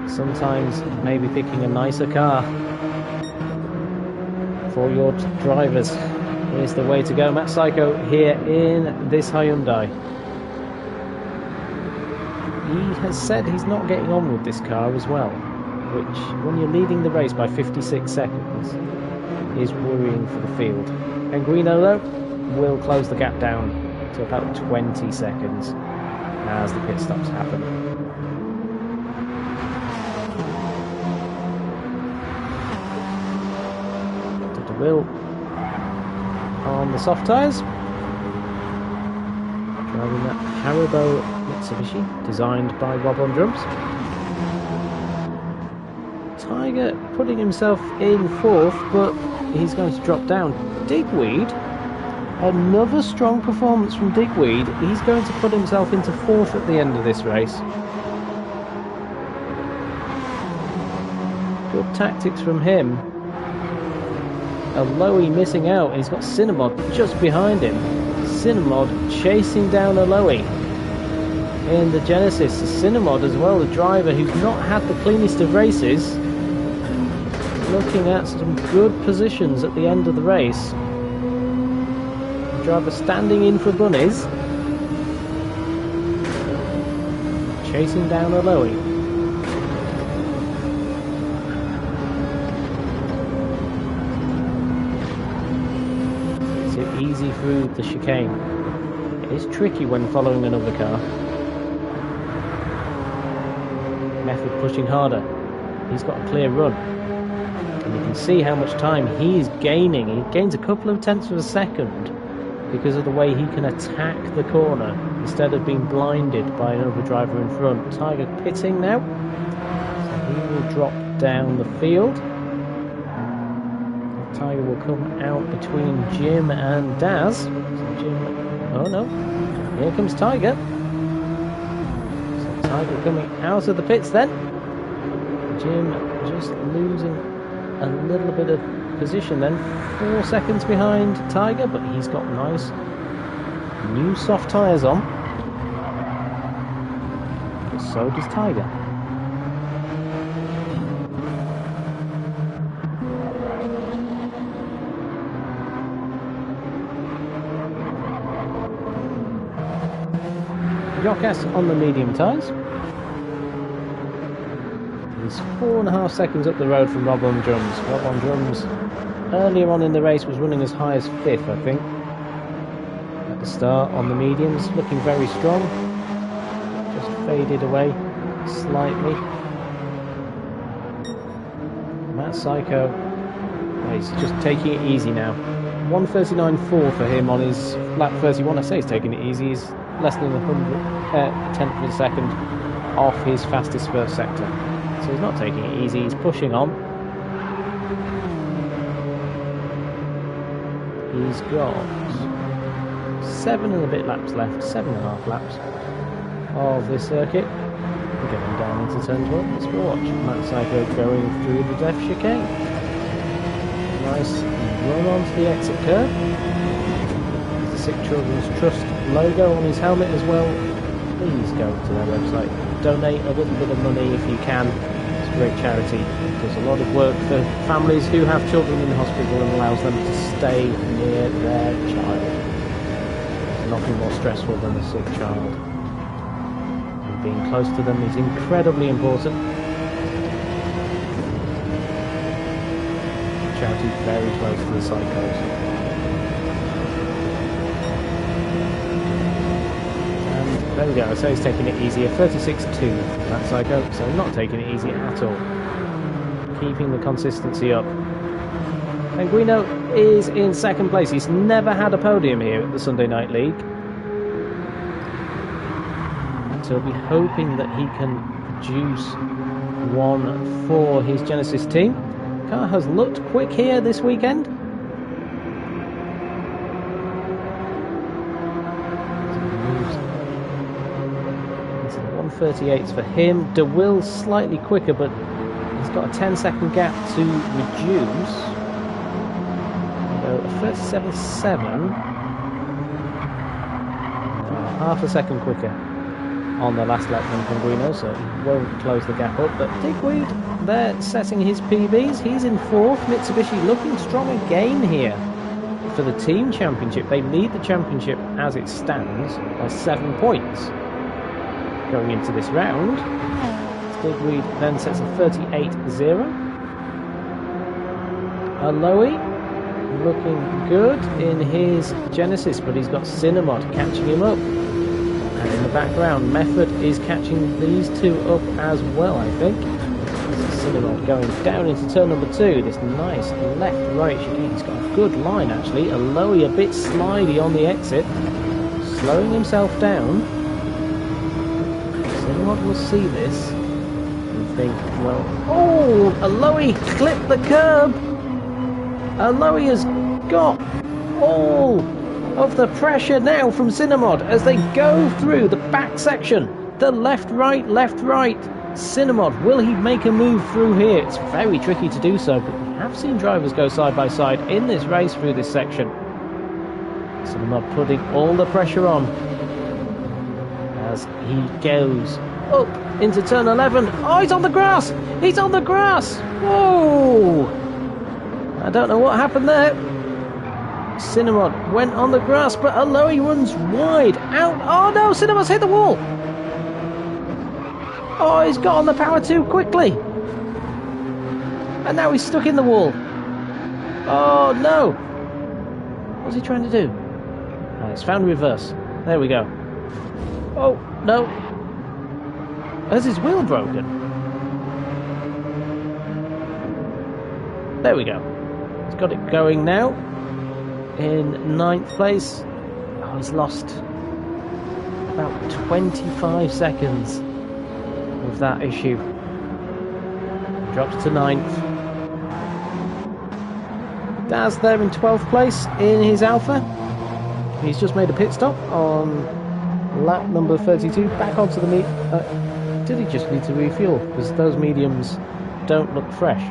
sometimes maybe picking a nicer car for your drivers is the way to go. Matt Psycho here in this Hyundai. He has said he's not getting on with this car as well, which, when you're leading the race by 56 seconds, is worrying for the field. Penguino, though, will close the gap down to about 20 seconds as the pit stops happen. DeWill on the soft tyres, driving that Haribo Mitsubishi designed by Rob on drums. Tiger putting himself in 4th, but he's going to drop down. Digweed, another strong performance from Digweed. He's going to put himself into 4th at the end of this race. Good tactics from him. Aloe missing out. He's got Cinnamod just behind him. Cinnamod chasing down Aloe in the Genesis. Cinnamod as well, the driver who's not had the cleanest of races, looking at some good positions at the end of the race. The driver standing in for bunnies, chasing down Aloe. Easy through the chicane. It is tricky when following another car. Method pushing harder. He's got a clear run. And you can see how much time he's gaining. He gains a couple of tenths of a second because of the way he can attack the corner instead of being blinded by another driver in front. Tiger pitting now. So he will drop down the field. Tiger will come out between Jim and Daz. So Jim, oh no, here comes Tiger. So Tiger coming out of the pits then. Jim just losing a little bit of position then. 4 seconds behind Tiger, but he's got nice new soft tyres on. But so does Tiger. Yokas on the medium tyres. He's 4.5 seconds up the road from Rob on drums. Rob on drums earlier on in the race was running as high as 5th, I think. the start on the mediums, looking very strong. Just faded away slightly. Matt Psycho, he's just taking it easy now. 1:39.4 for him on his lap 31. I say he's taking it easy. He's less than 1/10 of a second off his fastest first sector. So he's not taking it easy, he's pushing on. He's got 7 and a bit laps left, 7.5 laps of this circuit. We're going down into turn 12. Let's watch Matt Psycho going through the left chicane. Nice run onto the exit curve. The Sick Children's Trust logo on his helmet as well. Please go to their website. Donate a little bit of money if you can. It's a great charity. It does a lot of work for families who have children in the hospital and allows them to stay near their child. There's nothing more stressful than a sick child. And being close to them is incredibly important. Charity very close to the psychos. There we go, so he's taking it easier, 36.2 that Psycho, so not taking it easy at all. Keeping the consistency up. Penguino is in second place, he's never had a podium here at the Sunday Night League. So he'll be hoping that he can produce one for his Genesis team. Car has looked quick here this weekend. 1:38 for him. DeWill's slightly quicker, but he's got a 10-second gap to reduce. So a 37.7, half a second quicker on the last lap than Pinguino, so he won't close the gap up. But Digweed, they're setting his PBs. He's in 4th. Mitsubishi looking strong again here for the team championship. They lead the championship as it stands by 7 points. Going into this round, Stigweed then sets a 38.0. Aloe looking good in his Genesis, but he's got Cinemod catching him up. And in the background, Method is catching these two up as well, I think. Cinemod going down into turn number 2. This nice left-right chicane. He's got a good line actually. Aloe a bit slidey on the exit, slowing himself down. Cinemod will see this and think, well, oh, Aloe clipped the curb. Aloe has got all of the pressure now from Cinemod as they go through the back section. The left-right, left-right. Cinemod, will he make a move through here? It's very tricky to do so, but we have seen drivers go side by side in this race through this section. Cinemod putting all the pressure on as he goes up into turn 11. Oh, he's on the grass! He's on the grass! Whoa! I don't know what happened there. Cinemod went on the grass, but Aloe runs wide out. Oh no, Cinemod's hit the wall! Oh, he's got on the power too quickly. And now he's stuck in the wall. Oh no! What's he trying to do? Oh, it's found reverse. There we go. Oh, no. Has his wheel broken? There we go. He's got it going now. In 9th place. Oh, he's lost about 25 seconds with that issue. Drops to 9th. Daz there in 12th place in his Alpha. He's just made a pit stop on lap number 32. Back onto the meet. Did he just need to refuel? Because those mediums don't look fresh.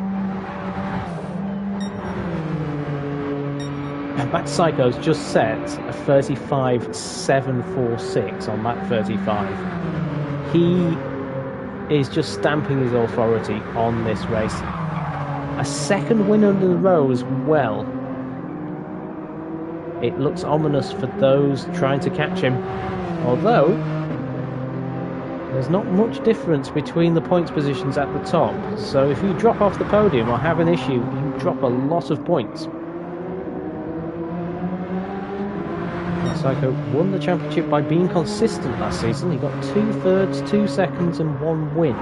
Matt Psycho's just set a 35.746 on lap 35. He is just stamping his authority on this race. A second win in a row as well. It looks ominous for those trying to catch him. Although, there's not much difference between the points positions at the top. So if you drop off the podium or have an issue, you drop a lot of points. Psycho won the championship by being consistent last season. He got 2 thirds, 2 seconds and 1 win.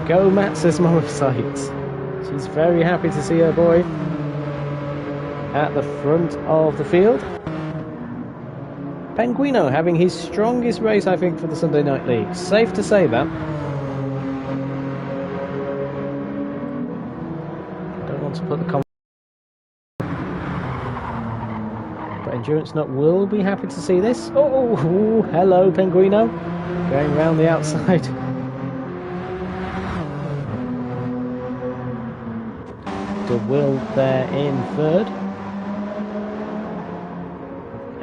Go Matt, says Mom of Sight. She's very happy to see her boy at the front of the field. Penguino having his strongest race, I think, for the Sunday Night League. Safe to say that. Don't want to put the but Endurance Nut will be happy to see this. Oh, hello, Penguino. Going round the outside. De Will there in third.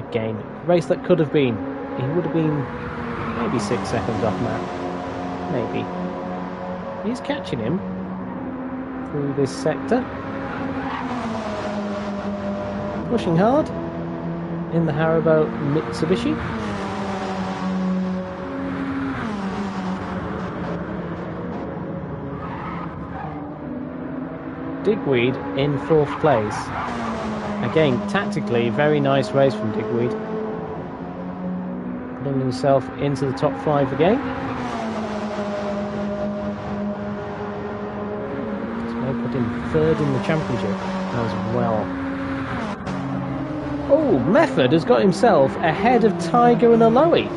Again, race that could have been. He would have been maybe 6 seconds off Matt. Maybe. He's catching him through this sector. Pushing hard in the Haribo Mitsubishi. Digweed in 4th place. Again, tactically, very nice race from Digweed. Putting himself into the top 5 again. So they put him 3rd in the championship as well. Oh, Method has got himself ahead of Tiger and Aloe.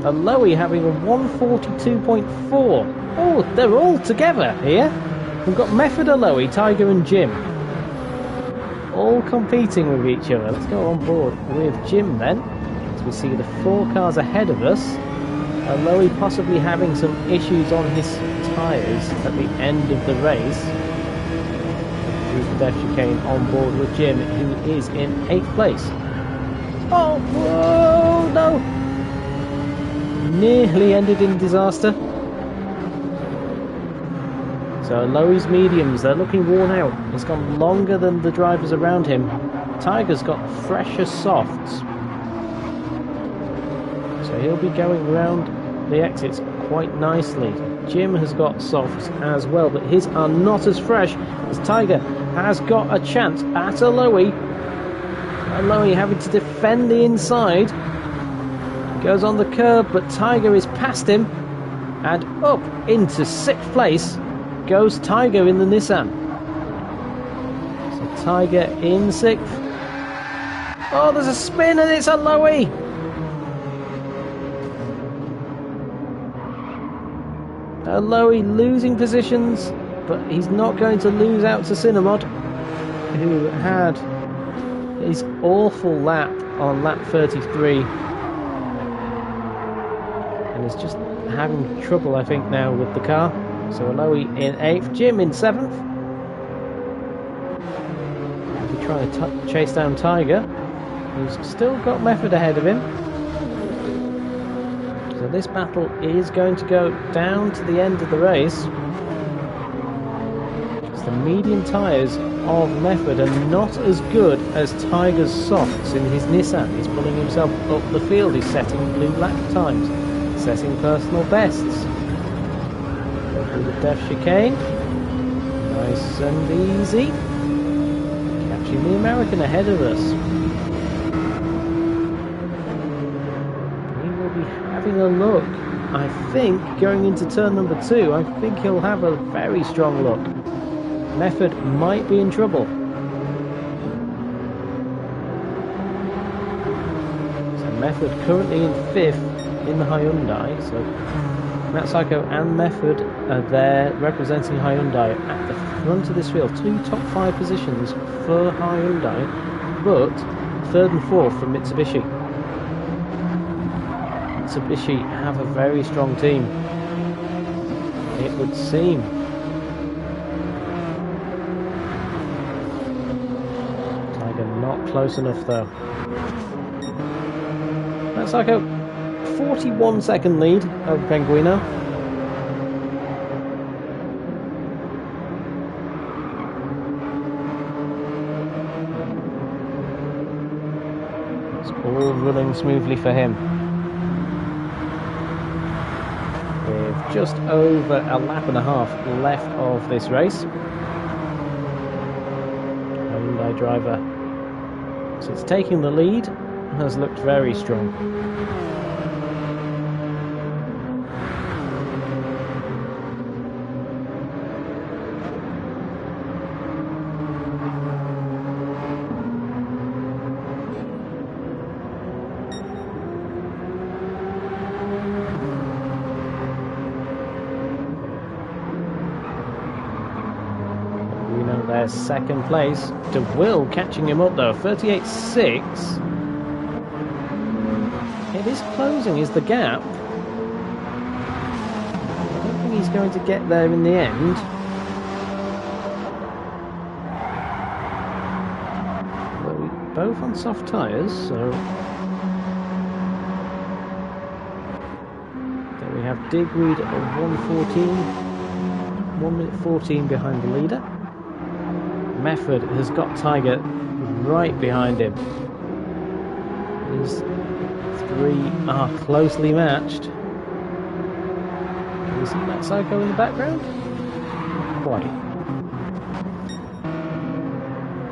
Aloe having a 142.4. Oh, they're all together here. We've got Method, Aloe, Tiger and Jim. All competing with each other. Let's go on board with Jim then. As we see the 4 cars ahead of us. Aloe possibly having some issues on his tyres at the end of the race. Through the Death Chicane on board with Jim, who is in 8th place. Oh, whoa, no! Nearly ended in disaster. So Lowe's mediums, they're looking worn out. It's gone longer than the drivers around him. Tiger's got fresher softs. So he'll be going around the exits quite nicely. Jim has got softs as well, but his are not as fresh as Tiger has got a chance at Aloe. Aloe having to defend the inside. Goes on the curb, but Tiger is past him. And up into 6th place goes Tiger in the Nissan. So Tiger in 6th. Oh, there's a spin and it's Aloe. Aloe losing positions, but he's not going to lose out to Cinnamod, who had his awful lap on lap 33. And is just having trouble, I think, now with the car. So Aloe in 8th, Jim in 7th. We're trying to chase down Tiger, who's still got Method ahead of him. So this battle is going to go down to the end of the race. Because the medium tyres of Method are not as good as Tiger's softs in his Nissan. He's pulling himself up the field. He's setting blue lap times, setting personal bests. Go through the Death Chicane. Nice and easy. Catching the American ahead of us. He will be having a look. I think going into turn number 2, I think he'll have a very strong look. Method might be in trouble. So Method currently in 5th in the Hyundai. So Matt Psycho and Method are there representing Hyundai at the front of this field. 2 top 5 positions for Hyundai, but 3rd and 4th for Mitsubishi. Mitsubishi have a very strong team, it would seem. Tiger not close enough though. Matt Psycho 41 second lead over Penguino. It's all running smoothly for him. With with just over a lap and a half left of this race. Hyundai driver, since taking the lead, has looked very strong. There's second place. De Will catching him up though, 38.6. It is closing, is the gap. I don't think he's going to get there in the end. But we're both on soft tyres, so... Then we have Digweed at 1:14. 1 minute 14 behind the leader. Method has got Tiger right behind him. These three are closely matched. Can you see Matt Psycho in the background? Quite.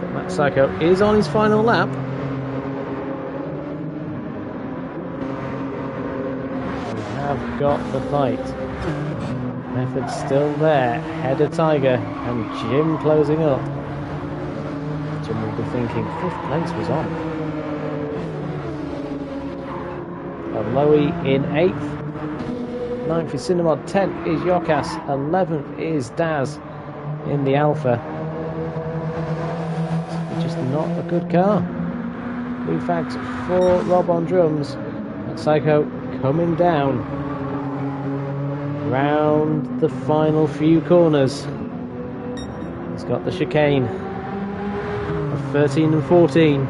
But Matt Psycho is on his final lap. We have got the fight. Method still there, ahead of Tiger, and Jim closing up. Jim will be thinking, 5th place was on. Lowy in 8th. 9th is Cinnamod, 10th is Yokas, 11th is Daz in the Alpha. It's just not a good car. Blue flags for Rob on drums. And Psycho coming down. Round the final few corners. He's got the chicane of 13 and 14.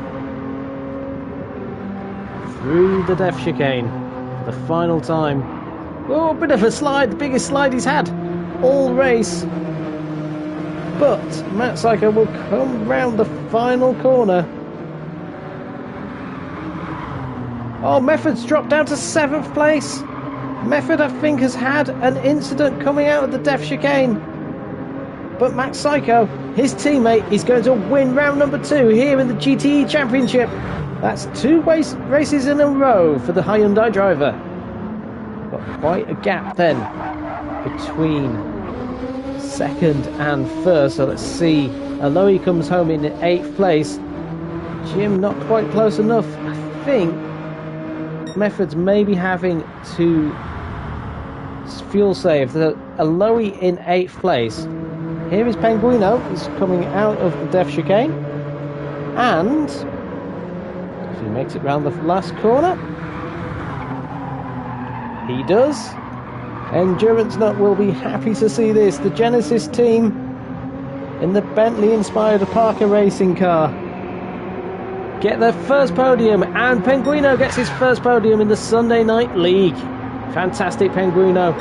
Through the death chicane for the final time. Oh, a bit of a slide, the biggest slide he's had all race. But Matt Psycho will come round the final corner. Oh, Method's dropped down to 7th place. Method, I think, has had an incident coming out of the death chicane. But Max Psycho, his teammate, is going to win round number 2 here in the GTE Championship. That's 2 races in a row for the Hyundai driver. Got quite a gap then between 2nd and 1st. So let's see. Aloy comes home in 8th place. Jim not quite close enough. I think Method's maybe having to fuel save. The Aloy in 8th place. Here is Penguino. He's coming out of the death chicane. And if he makes it round the last corner, he does. Endurance Nut will be happy to see this. The Genesis team in the Bentley-inspired Parker racing car get their first podium, and Penguino gets his first podium in the Sunday Night League. Fantastic, Penguino.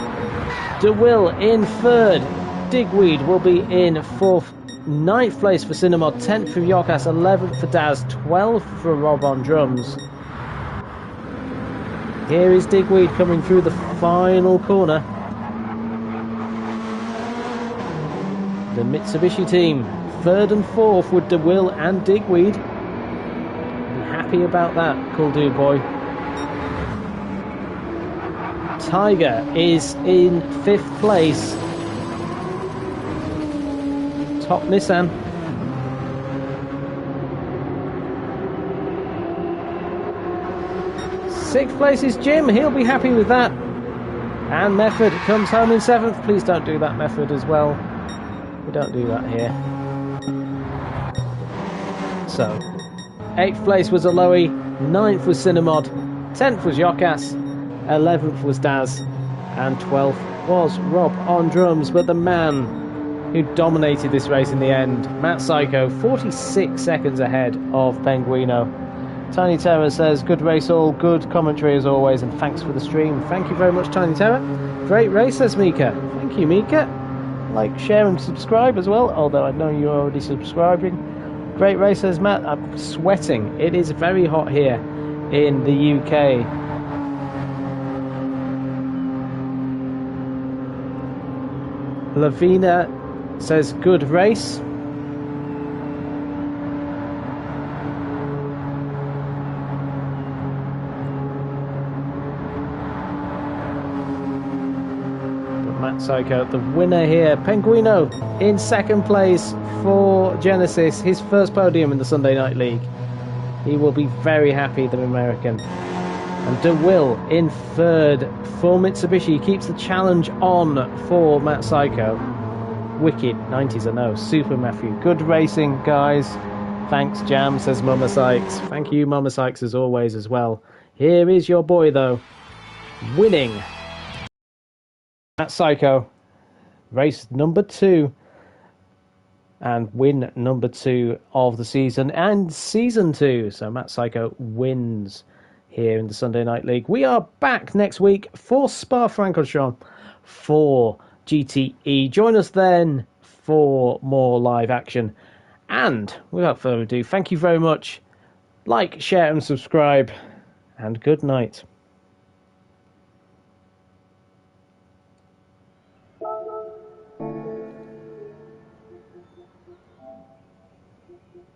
De Will in 3rd. Digweed will be in 4th. 9th place for Cinnamod, 10th for Yokas, 11th for Daz, 12th for Rob on drums. Here is Digweed coming through the final corner. The Mitsubishi team, 3rd and 4th with De Will and Digweed. Happy about that, Cool Dude Boy. Tiger is in 5th place. Top Nissan. Sixth place is Jim. He'll be happy with that. And Method comes home in 7th. Please don't do that, Method, as well. We don't do that here. So 8th place was Aloy, 9th was Cinnamod, 10th was Yokas, 11th was Daz, and 12th was Rob on drums. But the man who dominated this race in the end, Matt Psycho, 46 seconds ahead of Penguino. Tiny Terror says, good race all, good commentary as always, and thanks for the stream. Thank you very much, Tiny Terror. Great race, says Mika. Thank you, Mika. Like, share and subscribe as well, although I know you're already subscribing. Great race, says Matt. I'm sweating. It is very hot here in the UK. Lavina says good race. Matt Psycho, the winner here. Penguino in second place for Genesis, his first podium in the Sunday Night League. He will be very happy, the American. And De Will in third for Mitsubishi. He keeps the challenge on for Matt Psycho. Wicked, 90s I know. Super Matthew. Good racing, guys. Thanks, Jam, says Mama Sykes. Thank you, Mama Sykes, as always, as well. Here is your boy, though, winning. Matt Psycho, race number 2, and win number 2 of the season and season 2. So Matt Psycho wins here in the Sunday Night League. We are back next week for Spa-Francorchamps for GTE. Join us then for more live action. And without further ado, thank you very much. Like, share, and subscribe. And good night.